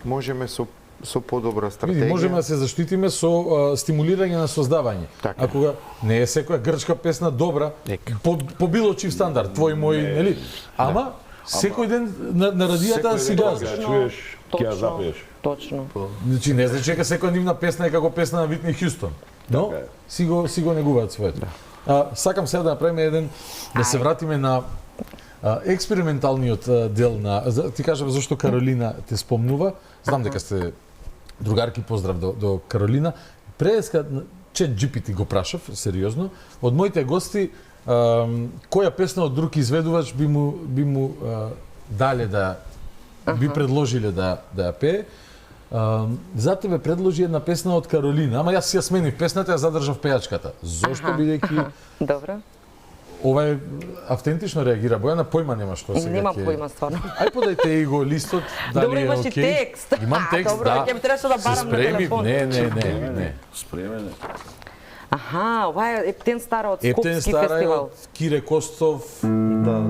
можеме со подобра стратегија. Можеме да се заштитиме со стимулирање на создавање. А кога не е секоја грчка песна добра, по било чив стандард, твој, мој, нели? Ама секој ден на радијата си газиш. Чуеш, ќе ја запееш. Точно. Значи не значи дека секоја нивна песна е како песна на Витни Хјустон. Но си го негуваат своето. Сакам сега да направиме еден, да се вратиме на експерименталниот дел на... Ти кажам зашто Каролина те спомнува. Знам дека сте другарки, поздрав до Каролина. Преска ChatGPT го прашав, сериозно. Од моите гости, која песна од друг изведувач би му дале да би предложиле да ја пее. За тебе предложи една песна од Каролина, ама јас ја сменив песната, ја задржав пејачката. Зошто, бидејќи добро. Ова е автентично реагира. Бојана појма нема што сега. Нема појма стварно. Ај подајте и го листот, дали добро, е имаш и текст. Имам текст, добро, да. Ќе ми требаше да барам на телефон. Не. Спремен е. Аха, ова е Ептен Стара од Ептен Скопски Стара е фестивал. од Кире Костов. Да.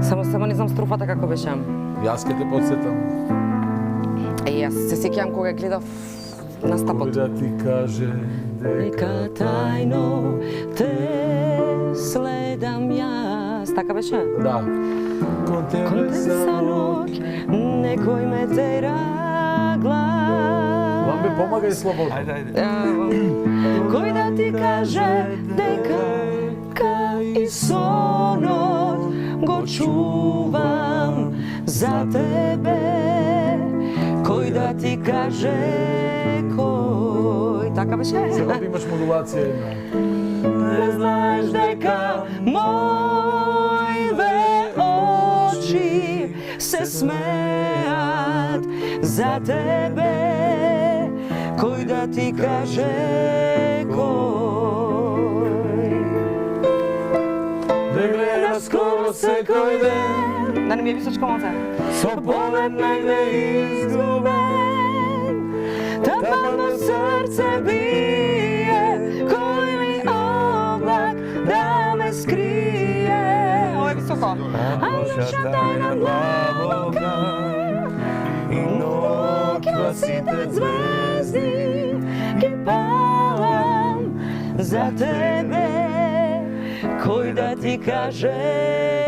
Само не знам строфата како беше. Јас ке те подсетам. Јас се сеќавам кога гледав настапот. Кој да ти каже дека тајно те следам јас. Така беше? Да. Кон тебе за ноќ некој ме тера глас. Ламбе, помагај слободно. Ајде. Кој да ти каже дека и сонот го чувам за тебе. Кој да ти каже кој. Така беше? Сега имаш модулација една. Не знаеш дека моите очи се смеат за тебе. Кој да ти каже кој. Да гледаш скоро секој ден. Да не ми е височко малце. Со поглед негде изгубен. Тапано срце бие, кој ли облак да ме скрие. Ова е високо. А наша тајна длабока и ноќ сите звезди ги палам за тебе. Кој да ти каже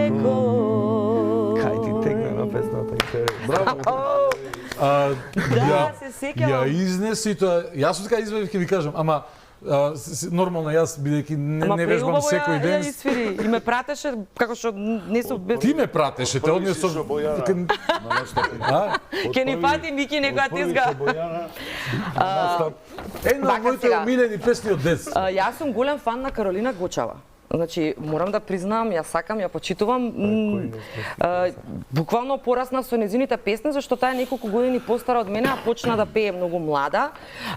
кој. Кај ти текна на песната, интересно. Браво. Да, се сеќавам. Ја изнеси тоа. Јас од така извадив ќе ви кажам, ама нормално јас бидејќи не вежбам секој ден. Ја свири и ме пратеше како што не со без. Ти ме пратеше, те однесо. Ке ни фати Мики некоја тезга. Една од моите омилени песни од детство. Јас сум голем фан на Каролина Гочева. Значи, морам да признам, ја сакам, ја почитувам. Буквално пораснав со незините песни, зашто таа е неколку години постара од мене, а почна да пее многу млада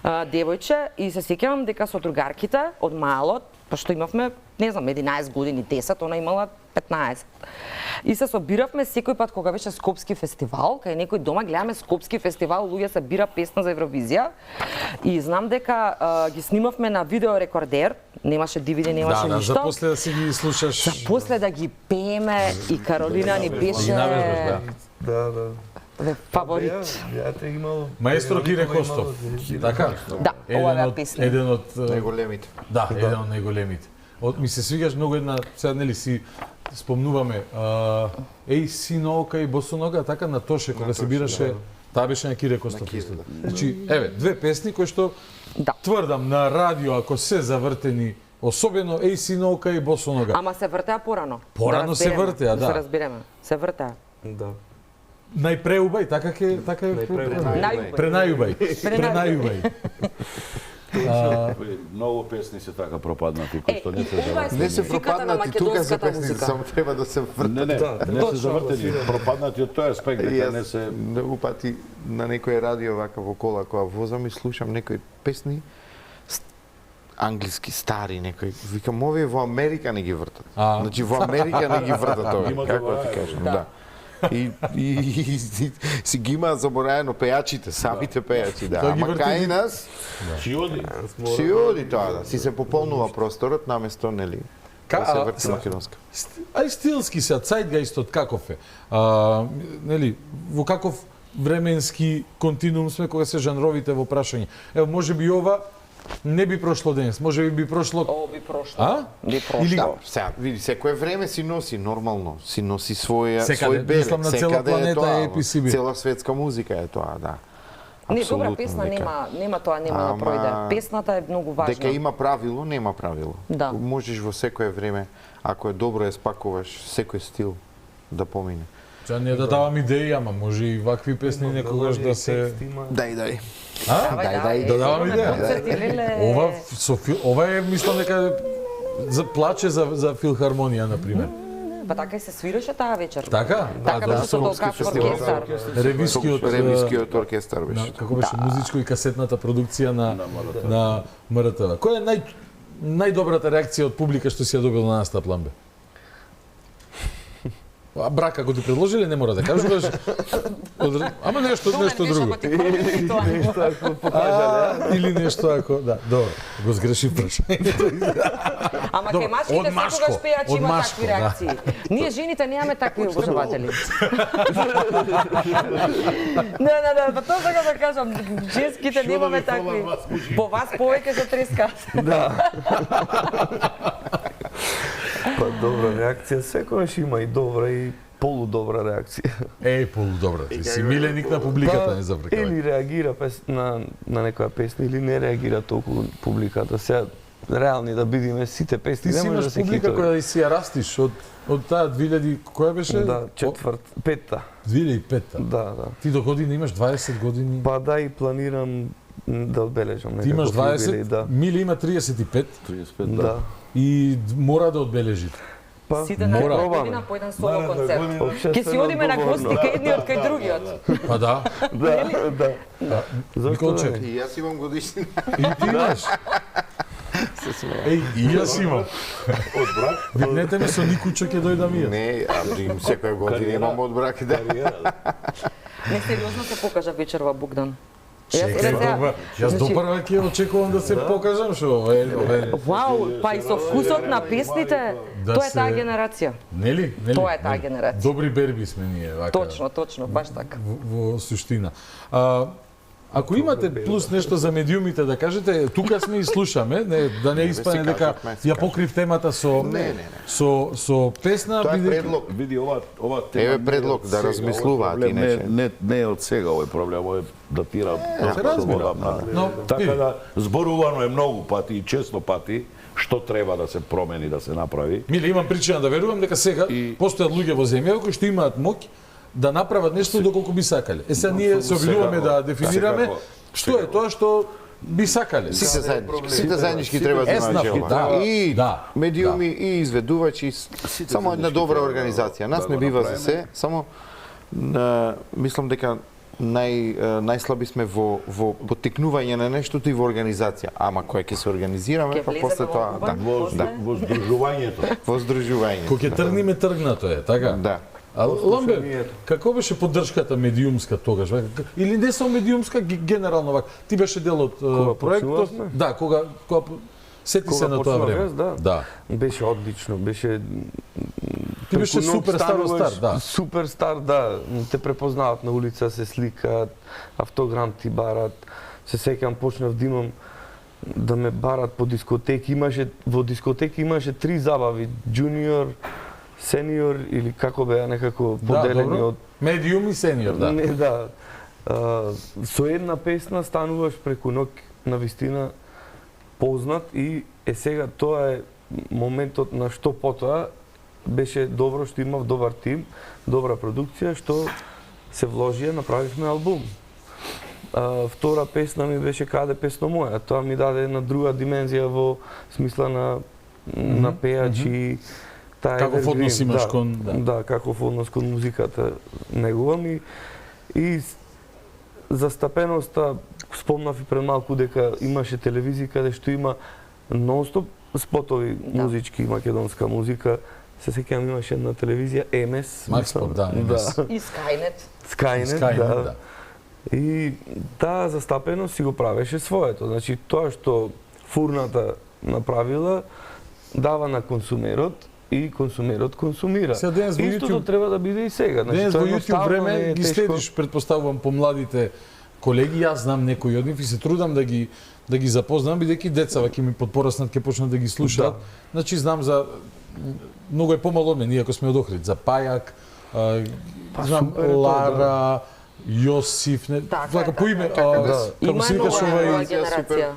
девојче и се сеќавам дека со другарките од малот, пошто имавме, не знам, 11 години, 10, она имала 15. И се собиравме секој пат кога беше Скопски фестивал, кај некој дома гледаме Скопски фестивал, луѓе се бира песна за Евровизија. И знам дека ги снимавме на видеорекордер, немаше DVD, немаше да, ништо. За после да си ги слушаш. За после да ги пееме и Каролина ни беше Да. фаворит. Ја те имало. Маестро Кире Костов. Така? Да, ова е песна. Еден од најголемите. Да, еден од најголемите. Ми се свигаш многу една, сега нели си спомнуваме, еј синока и босонога, така на Тоше кога се бираше, таа беше на Кире Костов. Значи, еве, две песни кои што тврдам на радио ако се завртени, особено еј синока и босонога. Ама се вртеа порано. Порано се вртеа, да. Се разбереме. Се вртеа. Да. Најпреубај, така е пренајубај. Многу песни се така пропаднати, кои што не се завртени. Не се пропаднати, тука се песни, само треба да се вртат. Не се завртени, пропаднати од тој аспект, дека не се... Многу пати на некој радио вака во кола, кога возам и слушам некои песни, англиски, стари некои. Викам, овие во Америка не ги вртат. Значи, во Америка не ги вртат овие, како ти кажам, да. И си ги има забораено пејачите, самите пејачи, да. Ама кај нас си оди тоа, да. Си се пополнува просторот наместо, нели, да се врти македонска. Ај стилски се, цајдгајстот каков е? Нели, во каков временски континуум сме кога се жанровите во прашање? Ево, може би ова не би прошло денес, може би прошло... О, би прошло. А? Би прошло. Или... Сега, види, секое време си носи, нормално, си носи свој белег. Мислам на цела планета е PCB. Цела светска музика е тоа, да. Не, добра песна нема тоа, нема да пројде. Песната е многу важна. Дека има правило, нема правило. Да. Можеш во секое време, ако е добро ја спакуваш, секој стил да помине. Ча не да давам идеи, ама може и вакви песни некогаш да се... Дај. Дај. Да давам идеја. Ова е, мислам дека плаче за филхармонија, например. Па така и се свиреше таа вечер. Така? Така беше со Толкав оркестар. Ревискиот оркестар беше. Како беше музичко и касетната продукција на МРТВ. Која е најдобрата реакција од публика што си ја добил на настап, Ламбе? брака го ти предложиле, не мора да кажеш. Ама нешто друго. Нешто ако покажале. Или нешто ако, да, добро, го сгреши прашањето. Ама кај машките секогаш пејачи има такви реакции. Ние жените немаме такви обожаватели. Не, па тоа сакам да кажам, женските немаме такви. По вас повеќе се треска. Да. Па добра реакција секогаш има и добра и полудобра реакција. Полудобра. Ти си миленик на публиката, не забракавај. Или реагира на некоја песна или не реагира толку публиката. Сега реални да бидиме сите песни, ти си не може да имаш се публика хитови. која си ја растиш од таа 2000, која беше? Да, петта. 2005-та. Да. Ти до година имаш 20 години. Па да, и планирам да одбележам некако. Ти имаш 20, юбилеј, да. Мили има 35. 35, да. И мора да одбележи. Сите на година по еден соло концерт. Ќе си одиме на гости кај едниот кај другиот. Па да. Да. Зашто не? И јас имам годишнина. И ти имаш. И јас имам. Од брак? Виднете ме со Никучо ќе дојдам и јас. Не, им секоја година имам од брак, да. Не сериозно се покажа вечер во Богдан. Јас допрва ќе очекувам да се покажам што Вау, па и со вкусот на песните, тоа е таа генерација. Нели? Тоа е таа генерација. Добри берби сме ние, вака. Точно, баш така. Во суштина. Ако имате плюс нешто за медиумите да кажете, тука сме и слушаме, да не испадне дека ја покрив темата со песна. Тоа е предлог. Види ова тема. Еве предлог да размислуваат иначе. Не е од сега овој проблем, овој датира Но така да зборувано е многу пати и често пати што треба да се промени, да се направи. Миле, имам причина да верувам дека сега постојат луѓе во земјава кои што имаат моќ да направат нешто доколку би сакале. Сега ние се обидуваме да дефинираме што е тоа што би сакале. Сите заеднички треба да имаат и медиуми, и изведувачи, само една добра организација. Нас не бива за се, само мислам дека најслаби сме во поттикнување на нештото и во организација. Ама кој ќе се организираме, па после тоа, во здружувањето. Во здружувањето. Кога ќе тргнеме тргнато е, така? Да. Ламбер, како беше поддршката медиумска тогаш? Или не само медиумска, генерално вака? Ти беше дел од проектот? Да, кога сети се на тоа време. Да. Беше одлично, беше ти беше суперстар, да. Суперстар, да. Те препознават на улица, се сликаат, автограм ти барат. Се сеќавам, почнав да имам да ме барат по дискотеки. Во дискотеки имаше 3 забави, джуниор, сениор или како беа некако поделени од медиум и сениор, да. Не, да. Со една песна стануваш преку ноќ навистина познат и сега тоа е моментот на што потоа беше добро што имав добар тим, добра продукција што се вложија, направивме албум. Втора песна ми беше Каде песно моја, тоа ми даде една друга димензија во смисла на пеач и каков однос имаш кон... Да, каков однос кон музиката негова ми. И застапеноста, спомнав и пред малку дека имаше телевизија каде што има нон-стоп спотови музички, македонска музика. Се сеќавам имаше една телевизија, МС. Макспот, да. И Скайнет. Скайнет, да. И таа застапеност си го правеше своето. Значи, тоа што фурната направила, дава на консумерот, и консумерот консумира. Истото треба да биде и сега. Денес во YouTube време ги следиш, предпоставувам, по младите колеги, јас знам некои од нив и се трудам да ги запознам, бидејќи децава ќе ми подпораснат, ќе почнат да ги слушаат. Значи знам за многу е помало од мене, иако сме од Охрид, за Пајак, знам Лара, Јосиф, така по име, како се викаш овај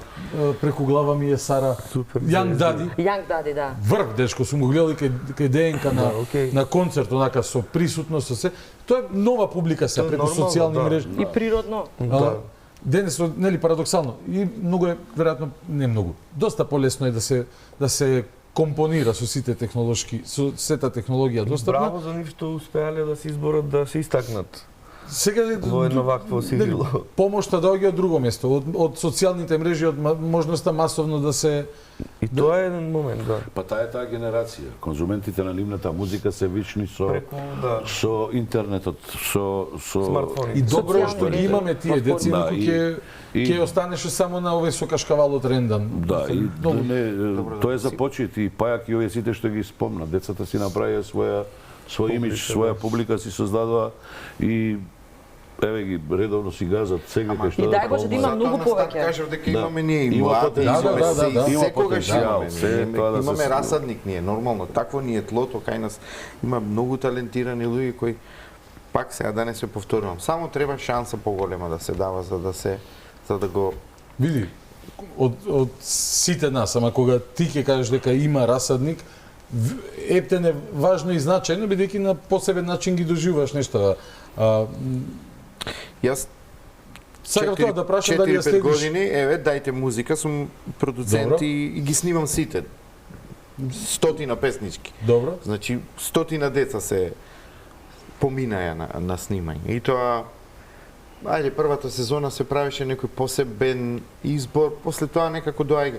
преку глава ми е Сара, Јанг Дади, да. Врв дечко сум го гледал кај ДНК на концерт, онака со присутност, со се. Тоа е нова публика се преку социјални мрежи. И природно. Денес, нели, парадоксално, и многу е, веројатно, не многу, доста полесно е да се компонира со сите технолошки, со сета технологија достапна. Браво за нив што успеале да се изборат да се истакнат. Сега во едно вакво сивило. Помошта доаѓа од друго место, од социјалните мрежи, од можноста масовно да се И тоа е еден момент, да. Па таа е таа генерација. Конзументите на нивната музика се вични со интернетот, со смартфони. И добро е што ги имаме тие деца, инаку ќе останеше само на овој сокашкавалот рендан. Да, и тоа е започет и пајак и овие сите што ги спомна, децата си направија свој имидж, своја публика си создадоа и еве ги редовно си газат сега кај што и дај Боже да има многу повеќе. Кажав дека имаме ние и млади, секогаш имаме расадник ние, нормално, такво ни е тлото кај нас. Има многу талентирани луѓе кои пак сега да не се повторувам, само треба шанса поголема да се дава за да го види од сите нас, ама кога ти ќе кажеш дека има расадник, ептен е важно и значајно бидејќи на посебен начин ги доживуваш нештата. Јас сакам тоа да прашам дали ја следиш 4-5 години, еве, дајте музика, сум продуцент и ги снимам сите. 100 песнички. Добро. Значи 100 деца се поминаја на снимање. И тоа ајде првата сезона се правеше некој посебен избор, после тоа некако доаѓа.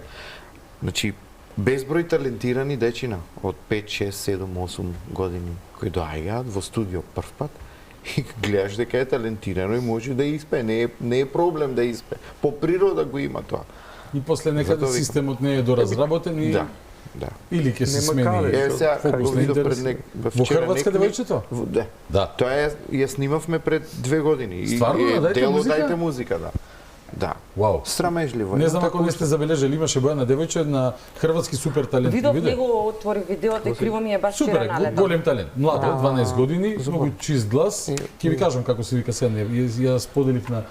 Значи безброј талентирани дечина од 5, 6, 7, 8 години кои доаѓаат во студио првпат и гледаш дека е талентирано и може да испе, не е проблем да испе. По природа го има тоа. И после некаде системот не е доразработен и да. Или ќе се смени фокус на интерес. Во Хрватска девојчето? Да. Тоа ја снимавме пред 2 години. Стварно, Дајте музика, да. Да. Вау. Срамежливо. Не знам ако не сте забележали, имаше Бојана девојче на хрватски супер талент. Видов него, отворив видеото и криво ми е баш вчера налетал. Супер, голем талент. Млад, 12 години, многу чист глас. Ќе ви кажам како се вика сега, ја споделив на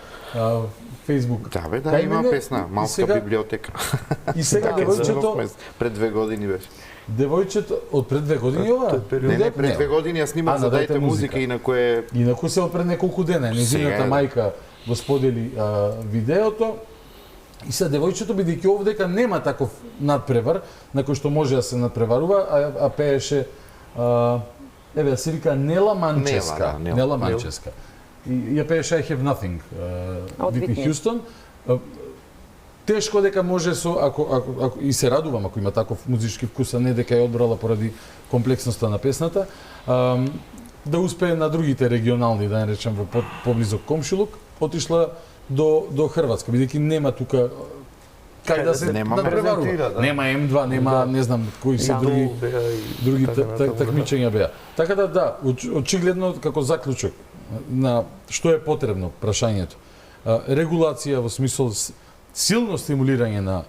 Facebook. Да, бе, да, има песна, малка библиотека. И сега девојчето пред 2 години беше. Девојчето од пред 2 години ова? Не, пред 2 години ја снимав за Дајте музика, инаку е... Инаку се од пред неколку дена, незината мајка го сподели видеото. И се девојчето, бидејќи овдека нема таков надпревар, на кој што може да се надпреварува, а пееше, еве, се вика Нела Манческа. Нела Манческа. И ја пееше I Have Nothing, Whitney Хјустон. Тешко дека може ако и се радувам ако има таков музички вкус, а не дека ја одбрала поради комплексноста на песната, да успее на другите регионални, да не речем во поблизок комшилук, отишла до Хрватска, бидејќи нема тука кај да се надпреварува. Нема М2, нема не знам кои се други такмичења беа. Така да, очигледно како заклучок на што е потребно прашањето. Регулација во смисол силно стимулирање на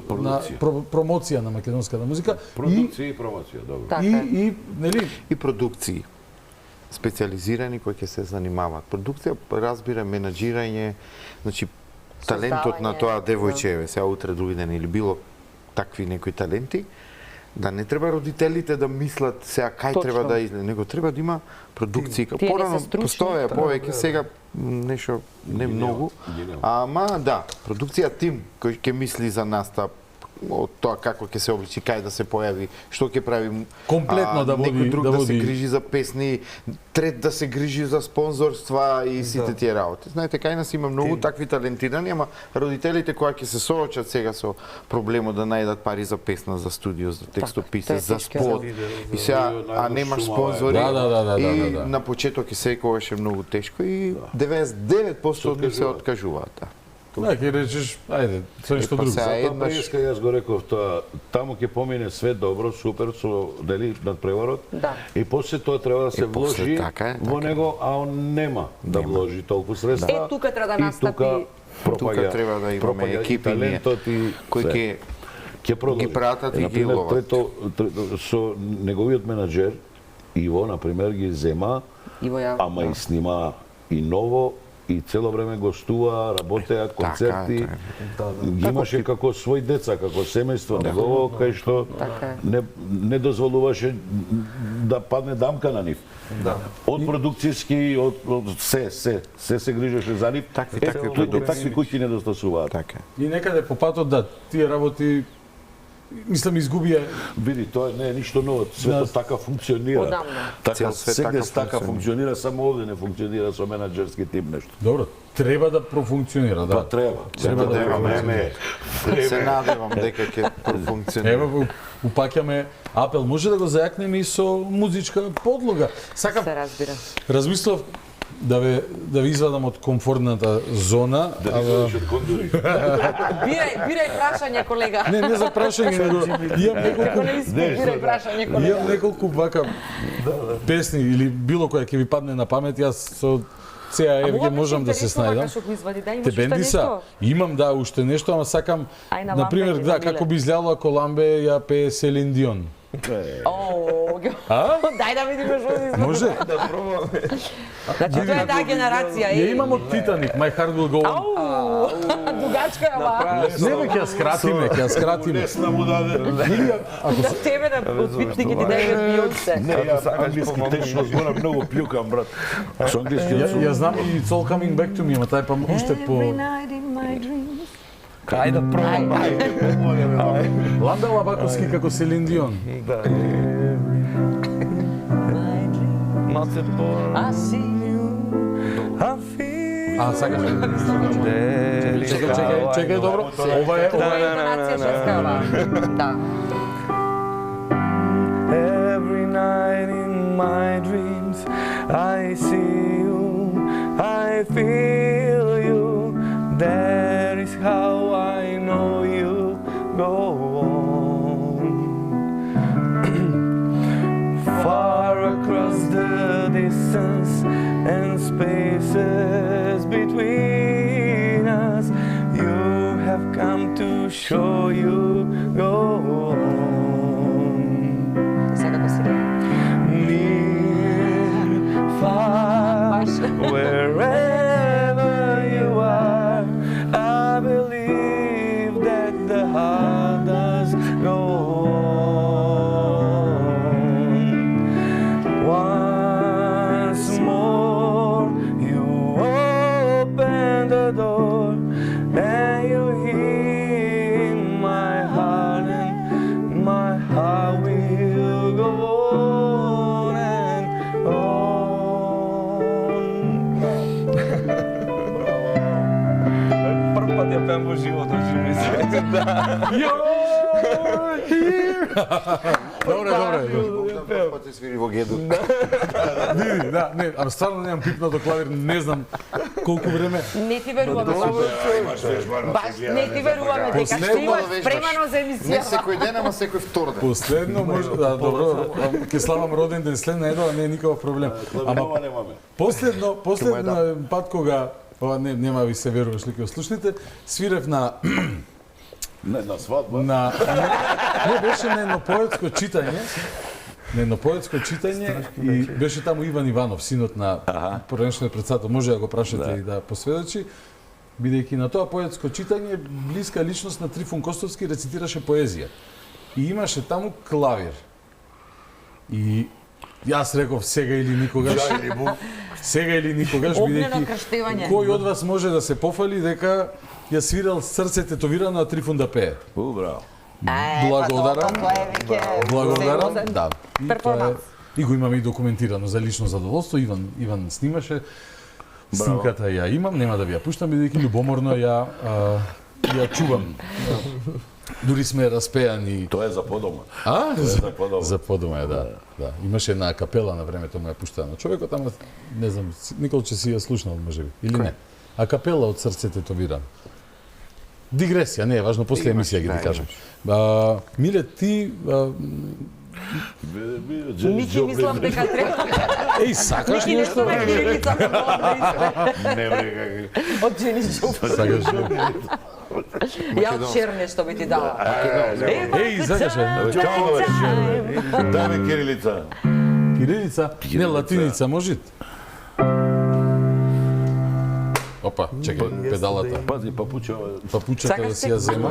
промоција на македонската музика. Продукција и промоција, добро. И нели и продукции специализирани кои ќе се занимаваат. Продукција разбира менаџирање, значи талентот на тоа девојче, сега утре други ден или било такви некои таленти, да не треба родителите да мислат сега кај треба да излезе, него треба да има продукции. Порано постоеа повеќе, сега нешто не многу, ама да, продукција тим кој ќе мисли за настап, од тоа како ќе се обличи, кај да се појави, што ќе прави комплетно да води, некој друг да се грижи за песни, трет да се грижи за спонзорства и сите тие работи. Знаете, кај нас има многу такви талентирани, ама родителите кои ќе се соочат сега со проблемот да најдат пари за песна, за студио, за текстописец, за спот. И сега а немаш спонзори. И на почеток и секогаш е многу тешко и 99% од нив се откажуваат. Да, ќе речеш, ајде, со нешто друго. Затоа преска јас го реков тоа, таму ќе помине све добро, супер со дели надпреварот. Да. И после тоа треба да се вложи во него, а он нема да вложи толку средства. Тука треба да настапи. Тука треба да имаме екипи кои ќе ги пратат и ги ловат. Со неговиот менаџер Иво, например, ги зема, ама и снима и ново, и цело време гостува, работеа, концерти. Ги имаше како свој деца, како семејство негово, кај што не дозволуваше да падне дамка на нив. Од продукцијски, од се се грижеше за нив. Такви куќи недостасуваат. И некаде по патот да тие работи мислам изгубија. Види, тоа не е ништо ново, светот така функционира. Одамна. Така Цел свет сегде така така функционира, само овде не функционира со менаџерски тип нешто. Добро, треба да профункционира, да. Па треба. Треба да време. Се надевам дека ќе профункционира. Ево, упаќаме апел. Може да го зајакнеме и со музичка подлога. Сакам, Се разбира. размислав да ви извадам од комфортната зона. Да не ходиш од кондури. Бирај прашање, колега. Не за прашање, него имам неколку Бирај прашање, колега. имам неколку вака песни или било која ќе ви падне на памет, јас со цеа евге можам да се снајдам. Те бенди са. Имам да уште нешто, ама сакам на пример да како би изгледало ако Ламбе ја пее Селин Дион. Дај да видиме што се изгледа. Може? Да пробаме. Значи тоа е таа генерација. Ја имам од Титаник, My Heart Will Go On. Дугачка е ова. Не бе, ќе ја скратиме. Лесна му даде. Да тебе да отвитни ќе ти даде Бионсе. Не, ја англиски течно зборам, многу пљукам, брат. Со англиски Ја знам и It's All Coming Back to Me, ама тај па уште по... Ајде да пробаме. Ламбе Лабаковски како Селин Дион. Да. Not the born. I see you. I feel. Сакаш? Чекај, добро. Ова е интонација шеска ова. Да. Every night in my dreams I see you, I feel you. That is how I know you go on. Far across the distance and spaces between us, you have come to show you go on. Near, far, wherever you are, I believe that the heart does go on. Once more, you open the door and you hear my heart, and my heart will go on and on. Прв пат ја пеам во животот, што ми се. You're here! Добре. Пат се свири во геду. Види, да, не, ама стварно немам пипнато клавир, не знам колку време. Не ти веруваме. Баш не ти веруваме дека што имаш спремано за емисија. Не секој ден, ама секој втор ден. Последно може, да, добро, ќе славам роден ден следна недела, не е никаков проблем. Ама последно пат кога ова нема ви се веруваш ли ќе слушнете, свирев на на свадба. Не беше на едно поетско читање. И беше таму Иван Иванов, синот на поранешниот председател, може да го прашате и да посведочи. Бидејќи на тоа поетско читање, блиска личност на Трифун Костовски рецитираше поезија. И имаше таму клавир. И јас реков сега или никогаш. Сега или никогаш, бидејќи кој од вас може да се пофали дека ја свирал срце тетовирано, а Трифун да пее. Браво. Благодарам. Да. И го имаме и документирано за лично задоволство. Иван снимаше. Снимката ја имам, нема да ви ја пуштам, бидејќи љубоморно ја чувам. Дури сме распеани. Тоа е за подома. За подома е, да. Имаше една капела на времето му ја пуштано. Човекот, ама не знам, никол че си ја слушнал, можеби, или не. А капела од срце тетовирано. Дигресија, не е важно, после емисија ги ти кажам. Миле, ти... Мики мислам дека треба. Еј, сакаш нешто? Не бре, од Джени Джуп. Сакаш? Ја од Черне што би ти дала. Еј, сакаш? Дај ме кирилица. Кирилица? Не, латиница, може? Опа, чекај, педалата. Пази, папучата. Папучата да си ја зема.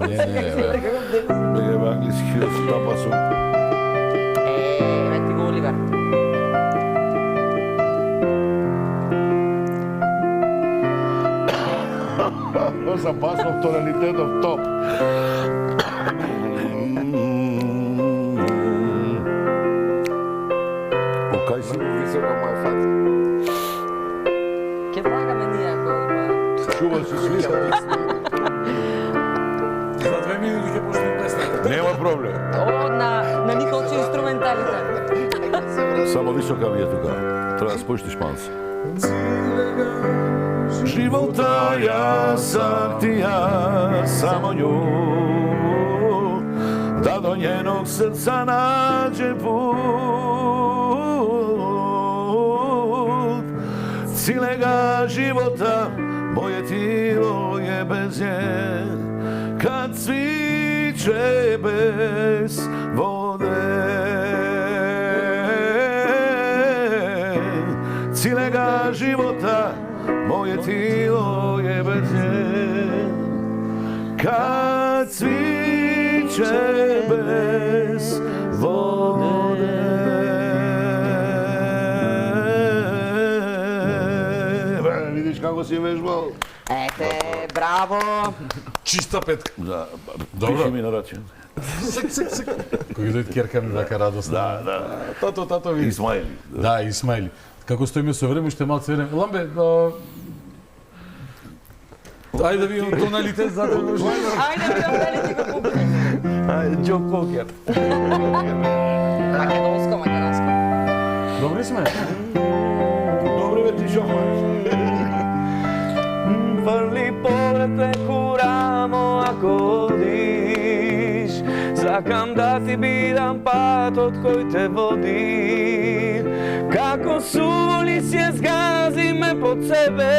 Не, бе, англиски стапа сум. Ти го Оливер. Запасов тоналитетов топ. чува си слика. За 2 минути ќе почне песната. Нема проблем. О, на Николче инструменталите. Само висока ми е тука. Треба да спуштиш малце. Живота ја сам ти ја, само њу, да до нjenog срца наđe put. Cilega života moje tijelo je bez nje, kad cviće bez vode. Cilega života moje tijelo je bez nje, kad cviće bez vode. Vidiš kako si vežbao? Ете, браво! Чиста петка. Да, Добро. пиши ми на рачен. Кој дојде керка ми така радостна. Да. Тато ви. Исмаили. Да, Исмаили. Како стоиме со време, уште малце време. Ламбе, ајде да видиме тоналитет за тоа. Ајде да видиме дали ти го публика. Ајде, Џо Кокер. Македонско. Добри сме. Добри бе ти шо Фрли поглед преку рамо ако одиш. Сакам да ти бидам патот кој те води. Како сули се згази ме под себе.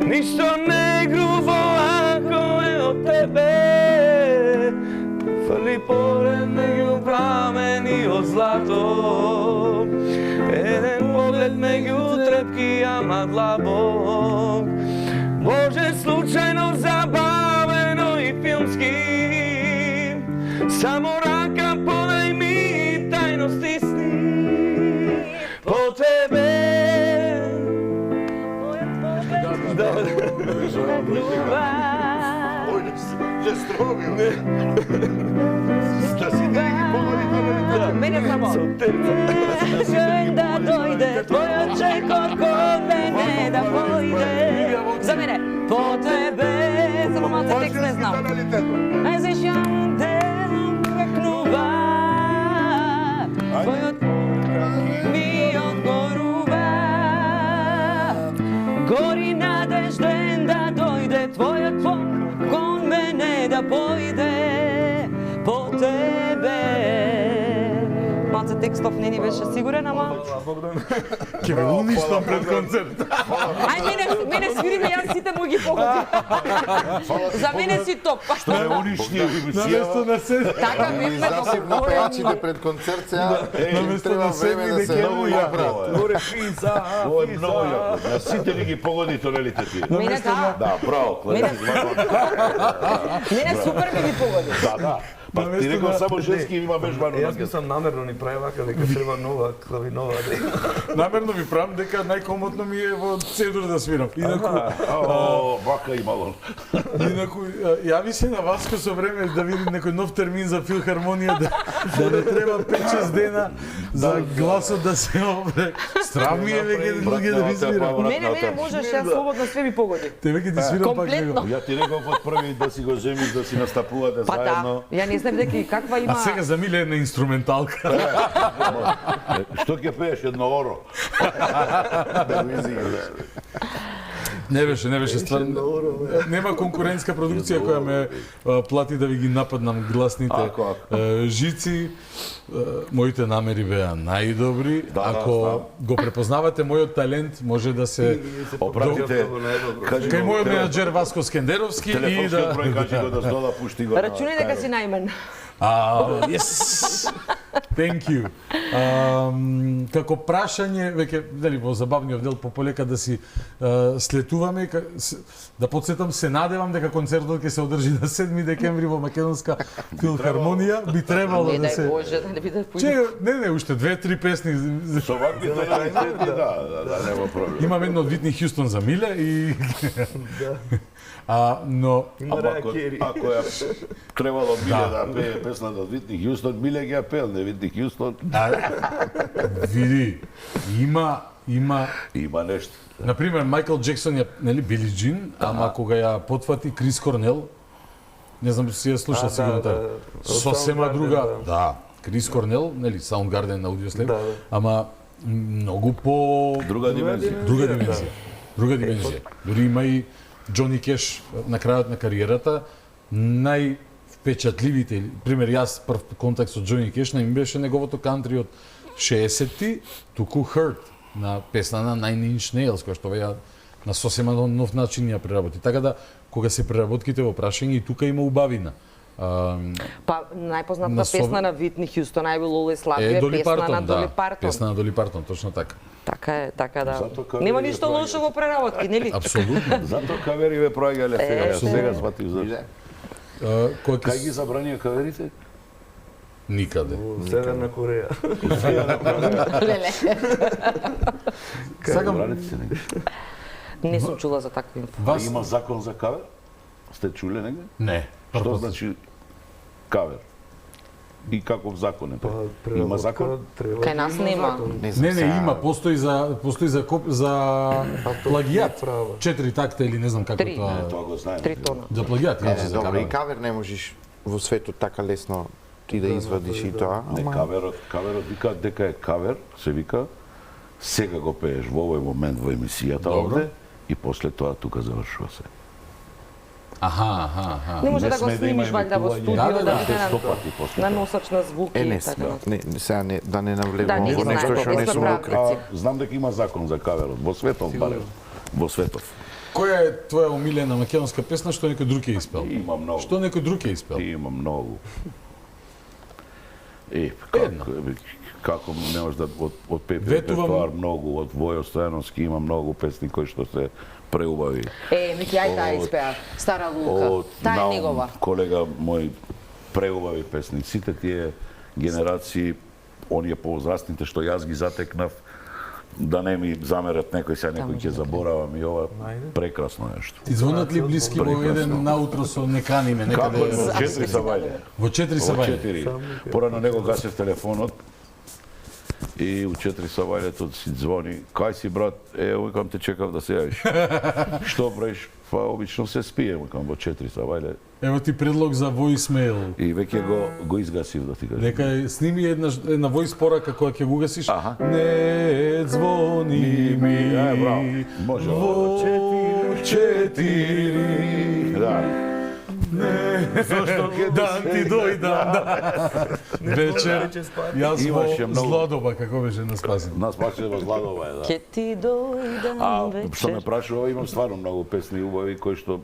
Ништо не грубо ако е од тебе. Фрли поглед меѓу прамени од злато. Еден поглед меѓу трепки, ама длабок. Може случајно, забавено и филмски. Само рака подај ми, тајно стисни. По тебе мојот поглед длува. Се стробил. Да си не ги погоди тоа. Мене само. Желем да дојде твојот чекор код мене да појде. За мене. По тебе. Само малце текст не знам. Ај зашјам те мрекнува. Твојот ми одгорува. Гори надежден да дојде твојот кон мене да појде. По тебе. Малце текстов не ни беше сигурен, ама... Ке ме уништам пред концерт. Ај, мене свири ме, јас сите му ги погоди. За мене си топ. Што е уништи? Наместо на се... Така бивме На пејачите пред концерт сега треба време да се направат. Горе пица, Ова е многу јако. На сите ли ги погоди тонелите ти? Мене да. Да, браво, Клемент. Мене супер ми ги погоди. Да. Па ти рекол само женски има вежбано. Јас мислам намерно ни прави вака дека треба нова клавинова. Намерно ви правам дека најкомотно ми е во цедур да свирам. Инаку, Вака имало. инаку јави се на Васко со време да види некој нов термин за филхармонија, да не треба 5-6 дена за гласот да се обре. Страв ми е веќе други да ви свирам. Мене можеш, јас слободно све ми погоди. Те веќе ти свирам пак него. Ја ти реков од први да си го земиш, да си настапувате Па заедно. да, ја не знам дека и каква има... А сега за Миле една инструменталка. Што ќе пееш едно оро? Не беше стварно. Нема конкурентска продукција која ме плати да ви ги нападнам гласните жици. Моите намери беа најдобри. Ако го препознавате мојот талент, може да се опратите кај мојот менаџер Васко Скендеровски и да број кажи го да стола, пушти го. Рачуни дека си најмен. Yes. Thank you. Како прашање, веќе дали во забавниот дел пополека да си слетуваме, да подсетам, се надевам дека концертот ќе се одржи на 7 декември во Македонска филхармонија. Би требало да се... Боже, да не биде појде. Не, уште 2-3 песни. Со вакви тоналитети, да, нема проблем. Имам едно од Витни Хјустон за Миле и... Но... Ако ја требало Миле да пее песната од Витни Хјустон, Миле ги ја пел, не Витни Хјустон. Види, има нешто. Например, Майкл Джексон ја, нели, Били Джин, ама кога ја потфати Крис Корнел, не знам си ја слушал сигурно таа. Сосема друга, да, Крис Корнел, нели, Soundgarden на Audioslave, ама многу по друга димензија. Друга димензија. Дури има и Џони Кеш на крајот на кариерата, највпечатливите, пример, јас прв контакт со Џони Кеш не ми беше неговото кантри од 60-ти, туку Hurt, на песна на Nine Inch Nails, која што веја на сосема нов начин ја преработи. Така да, кога се преработките во прашање, и тука има убавина. Па најпозната песна на Витни Хјустон, I Will Always Love You, е песна на Доли Партон. Песна на Доли Партон, точно така. Така да. Нема ништо лошо во преработки, нели? Апсолутно. Затоа кавериве проаѓале сега сватив зашто. Кај ги забранија каверите? Никаде. Северна Кореја. Сакам. Не сум чула за таква информација. Има закон за кавер? Сте чуле негде? Не. Што значи кавер? И каков закон е тоа? Има закон? Кај нас нема. Не, има, постои за плагијат. 4 такта или не знам како тоа. Тоа го знаем. 3 тона. За плагијат, иначе за Добро, кавер. и кавер не можеш во светот така лесно ти да извадиш и тоа. Не, каверот вика дека е кавер, се вика, сега го пееш во овој момент во емисијата овде и после тоа тука завршува се. Не може да го снимиш валјда во студио, да биде на носач на звуки и така. Сега да не навлегувам во нешто што не сум практици. Знам дека има закон за каверот, во светот барем. Во светот. Која е твоја омилена македонска песна што некој друг ја испел? Има многу. Што некој друг ја испел? Има многу. Како не може да од Пепе репертоар многу, од Војо Стојановски има многу песни кои што се преубави. Мики, ај таа испеа, Стара Лука. Таа е негова. Колега мој преубави песни. Сите тие генерации, оние повозрастните што јас ги затекнав, да не ми замерат некој, сега некој ќе заборавам и ова прекрасно нешто. Ти звонат ли блиски во еден наутро со неканиме некаде? Како во 4 сабајле. Во 4 сабајле. Порано него гасев телефонот и у 4 сабајлето си звони. Кај си брат? Викам те чекав да се јавиш. Што правиш? Па обично се спие, викам во 4 сабајле. Ево ти предлог за voicemail. И веќе го изгасив, да ти кажам. Нека сними една voice порака која ќе го гасиш. Не звони ми. Браво. Може. Во 4. Да. Не, зашто да ти дојдам. Вечер, јас во Зладоба, како беше на Спасен. На Спасен во Зладоба е, да. Ке ти дојдам вечер. Што ме прашува, имам стварно многу песни убави кои што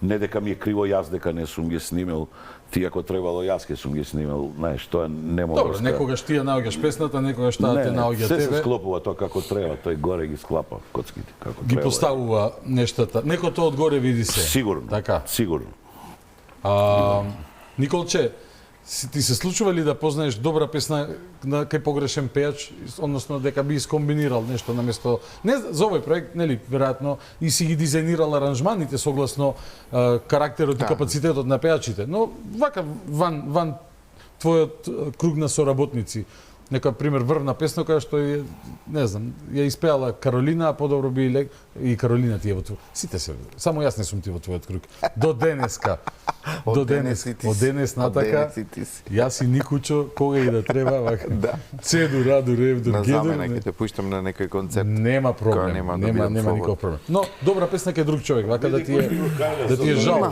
не дека ми е криво јас дека не сум ги снимил, ти ако требало јас ке сум ги снимил, знаеш, тоа не може. Добро, некогаш ти ја наоѓаш песната, некогаш таа те наоѓа тебе. Се се склопува тоа како треба, тој горе ги склапа коцките како ги поставува нештата. Некој тоа одгоре види се. Сигурно. Така. Сигурно. Николче, ти се случува ли да познаеш добра песна на кај погрешен пејач, односно дека би искомбинирал нешто наместо не за овој проект, нели, веројатно и си ги дизајнирал аранжманите согласно карактерот и капацитетот на пејачите, но вака ван твојот круг на соработници. Нека пример врвна песна која што е, не знам, ја испеала Каролина, а подобро би и Каролина ти е во твој. Сите се, само јас не сум ти во твојот круг. До денеска. До денес, од денес натака. Јас и Никучо кога и да треба, вака. Цеду, Раду, Ревдор, Гедор. На замена ќе те пуштам на некој концерт. Нема проблем, нема никаков проблем. Но добра песна кај друг човек, вака да ти е жал.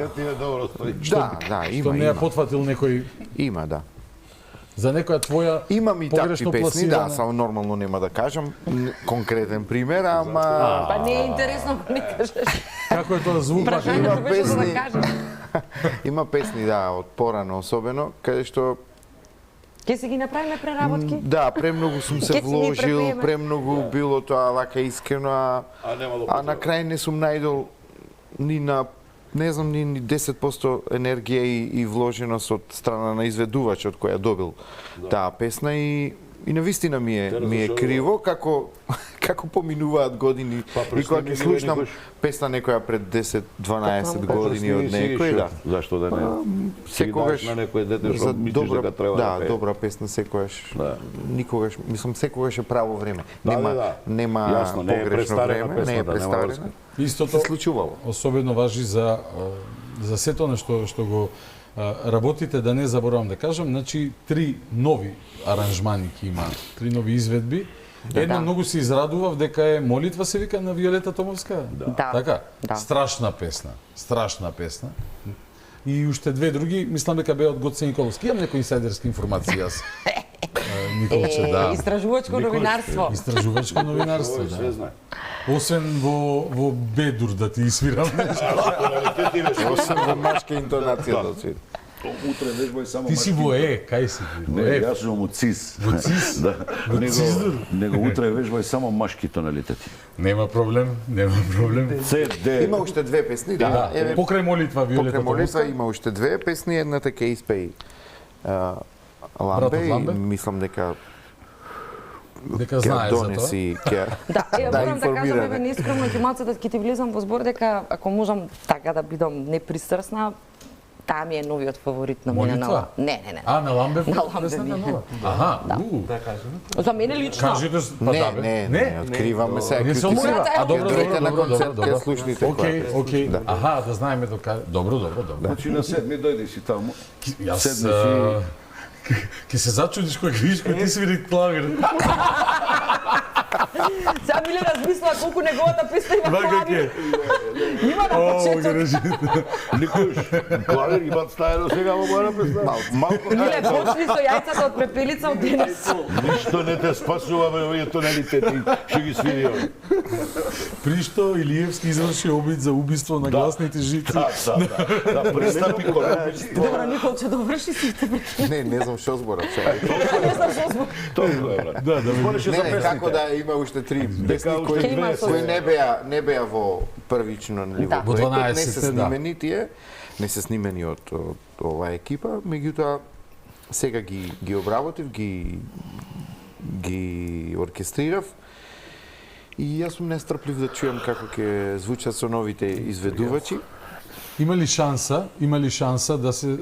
Да, има. Што не ја потфатил некој. Има, да. За некоја твоја имам и такви песни, пласирана... да, само нормално нема да кажам конкретен пример, ама Па не е интересно да не кажеш. Како е тоа звук? Прашањето беше за да кажеш. Има песни, да, од порано особено, каде што Ке си ги направиме преработки? Да, премногу сум се вложил, премногу било тоа лака искрено, а на крај не сум најдол ни на не знам, ни 10% енергија и вложеност од страна на изведувачот која добил таа песна и навистина ми е криво, како како поминуваат години и кога ќе слушнам песна некоја пред 10-12 години од некој, да. Зашто да не? Секогаш на некој дете што мислиш дека треба да пее. добра песна секогаш. Никогаш, мислам секогаш е право време. Нема Јасно, не е погрешно престарена време, не е песната, нема престарена. врска. Истото се случувало. Особено важи за сето на што го работите, да не заборавам да кажам, значи 3 нови аранжмани ќе има, 3 нови изведби. Една многу се израдував дека е Молитва се вика на Виолета Томовска. Да. Така? Да. Страшна песна. И уште 2 други, мислам дека беа од Гоце Николовски. Имам некои инсайдерски информации јас. Николче, да. Истражувачко новинарство. Истражувачко новинарство, да. Освен во Бедур да ти свирам нешто. Освен во машка интонација да свирам. Утре вежбај само Ти си во кај си ти? Не, јас сум во ЦИС. Во ЦИС? Да. Во ЦИС? Него утре вежбај само машки тоналитети. Нема проблем. CD. Има уште 2 песни, да. Покрај Молитва Виолета Покрај Молитва Томовска. има уште 2 песни, едната ќе испеи Ламбе и Ламбе? мислам дека знае за тоа. донеси Да, морам да кажам, еве неискрено ќе малце да ќе ти влезам во збор дека ако можам така да бидам непристрасна, таа ми е новиот фаворит на мене. Молитва? Не. На Ламбе? На Ламбе ми е. Аха, Да За мене лично. Кажете, па да бе. Не, откриваме се. Не се открива. А добро. Слушните Окей. Аха, да знаеме до каде. Добро. Значи на 7 дојди си таму. Јас ќе се зачудиш кога ќе видиш кој ти свири клавир. Сега Миле размислува колку неговата песна има клавир. Има на почеток. Никош, клавир имат стаено сега во моја песна. Малку. Миле, почни со јајцата од препелица од денес. Ништо не те спасуваме овие тоналитети, што ги свири овие. Пришто Илиевски изврши обид за убиство на гласните жици. Да, пристапи кон убиство. Добра, Николче, доврши сите. Не знам што зборам. Не знам што зборам. Тоа е, брат. Да. Не, како да има уште 3 песни кои не беа во првично во проектот, не се снимени тие, не се снимени од оваа екипа, меѓутоа сега ги обработив, ги оркестрирав и јас сум нестрплив да чујам како ќе звучат со новите изведувачи. Има ли шанса да се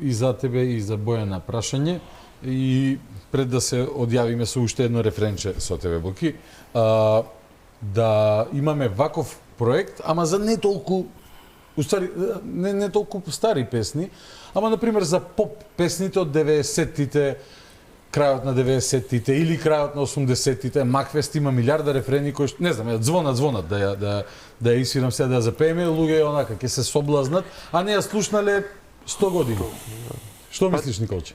и за тебе и за Бојана прашање и пред да се одјавиме со уште едно рефренче со тебе, Боки, да имаме ваков проект, ама за не толку не толку стари песни, ама например за поп песните од 90-тите, крајот на 90-тите или крајот на 80-тите. Макфест има милиарда рефрени кои не знам, звонат да ја исвирам сега да ја запееме, луѓе онака ќе се соблазнат, а не ја слушнале 100 години. Што мислиш, Николче?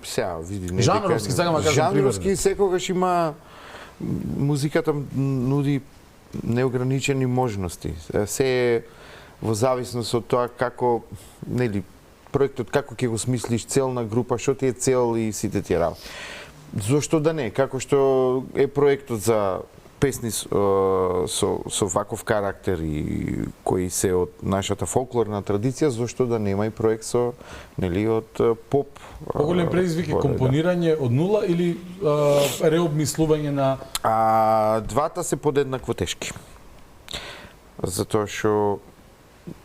Сега, види, жанровски, сега ма кажам жанровски секогаш има музиката нуди неограничени можности. Се е во зависност од тоа како, нели, проектот како ќе го смислиш, целна група, што ти е цел и сите тие работи. Зошто да не? Како што е проектот за песни со ваков карактер и кои се од нашата фолклорна традиција, зошто да нема и проект со, нели, од поп. Поголем предизвик е компонирање од нула или реобмислување на... Двата се подеднакво тешки. Затоа што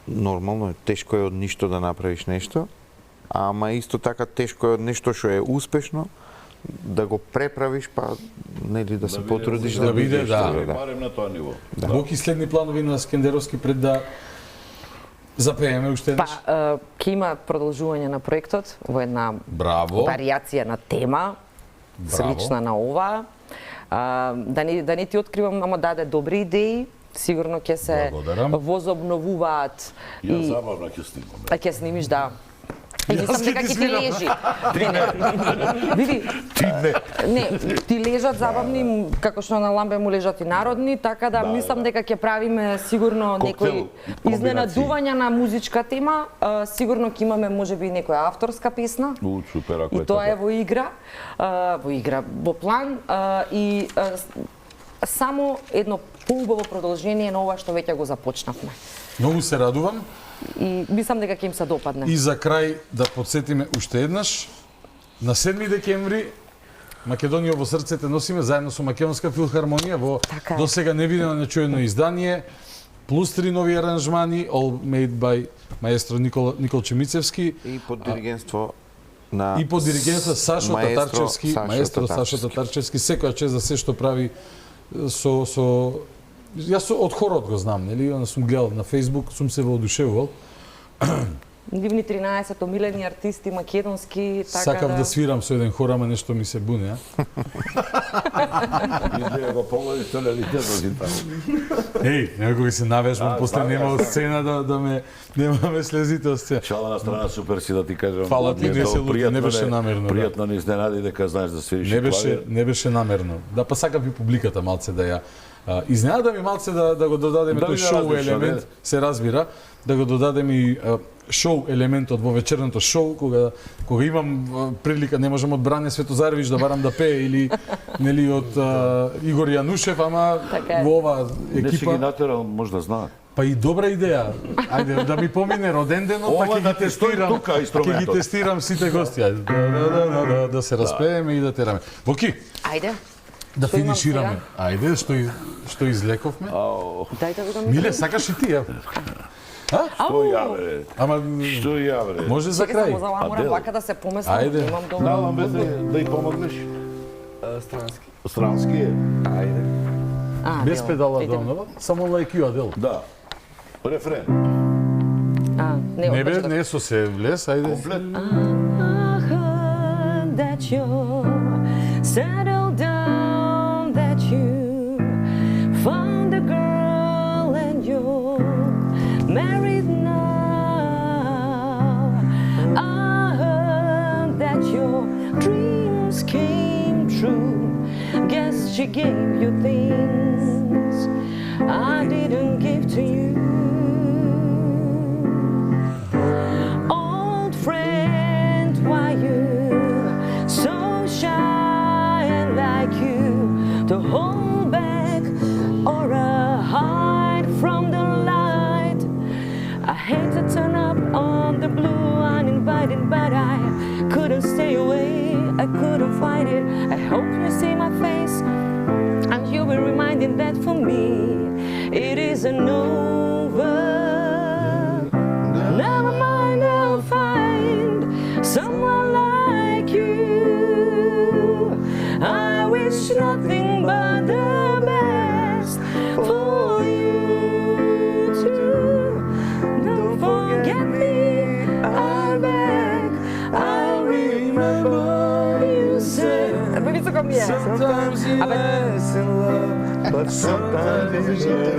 нормално е, тешко е од ништо да направиш нешто, ама исто така тешко е од нешто што е успешно, да го преправиш, па нели да се потрудиш да биде, барем на тоа ниво. Боки, следни планови на Скендеровски пред да запееме уште еднаш? Ќе има продолжување на проектот во една варијација на тема, слична на ова. Да не ти откривам, ама даде добри идеи, сигурно ќе се возобновуваат. Ја забавно ќе снимам. Ќе снимиш, да. И мислам дека ќе ти лежи. Види, ти лежат забавни, како што на Ламбе му лежат и народни, така да мислам дека ќе правиме сигурно некои изненадувања на музичка тема, сигурно ќе имаме можеби некоја авторска песна. Супер, ако и тоа е во игра, во план и само едно поубаво продолжение на ова што веќе го започнавме. Многу се радувам. И мислам дека ќе им се допадне. И за крај да подсетиме уште еднаш, на 7 декември Македонија во срцете носиме заедно со Македонска филхармонија во Така е. досега невидено нечуено издание, плюс 3 нови аранжмани, all made by маестро Никол Чемицевски. И под диригентство на И под диригентство Сашо Татарчевски, маестро Сашо Татарчевски, секоја чест за се што прави со јас од хорот го знам, нели? Она сум гледал на Facebook, сум се воодушевувал. Нивни 13 омилени артисти македонски, така Сакав да свирам со еден хор, ама нешто ми се буне, а? Изгледа го погодиш тонелитетот си таму. Еј, некој се навежбам, после нема од сцена да ме немаме слезите од сцена. Шала на страна, супер си да ти кажам. Фала ти, не се лути, не беше намерно. Пријатно не изненади дека знаеш да свириш клавир. Не беше намерно. Да, па сакав и публиката малце да ја изненада ми малце да го додадеме тој шоу елемент, се разбира, да го додадеме и шоу елементот во вечерното шоу, кога имам прилика, не можам од Бране Светозаревич да барам да пее или нели од Игор Јанушев, ама во ова екипа. Не си ги натерал, може да знаат. Па и добра идеја. Ајде да ми помине роден денот, па ќе ги тестирам. Ќе ги тестирам сите гости. Ајде да се распееме и да тераме. Воки. Ајде. Да финишираме. Ајде, што излековме. Дај да видам. Миле, сакаш и ти, ја? Што ја бре? Ама што ја бре? Може за крај. Само морам вака да се поместам. Ајде. Имам добро. Давам бе да ја помогнеш. Странски. Странски е. Ајде. Без педала донова, само like you, Адел. Да. Рефрен. Не со се влез, ајде. Комплет. That you're settled down, that you found a girl and you're married now. I heard that your dreams came true. Guess she gave you things I didn't give to you. Old friend, why you so shy and like you to hold back or hide from the light? I hate to turn up on the blue uninvited, but I couldn't stay away, I couldn't fight it. I hope you see my face and you will reminding that for me it isn't over. Never mind, I'll find someone like you. I wish nothing but the best for you too. Don't forget me, I beg. I'll remember you said. Sometimes yes in love, but sometimes it's just.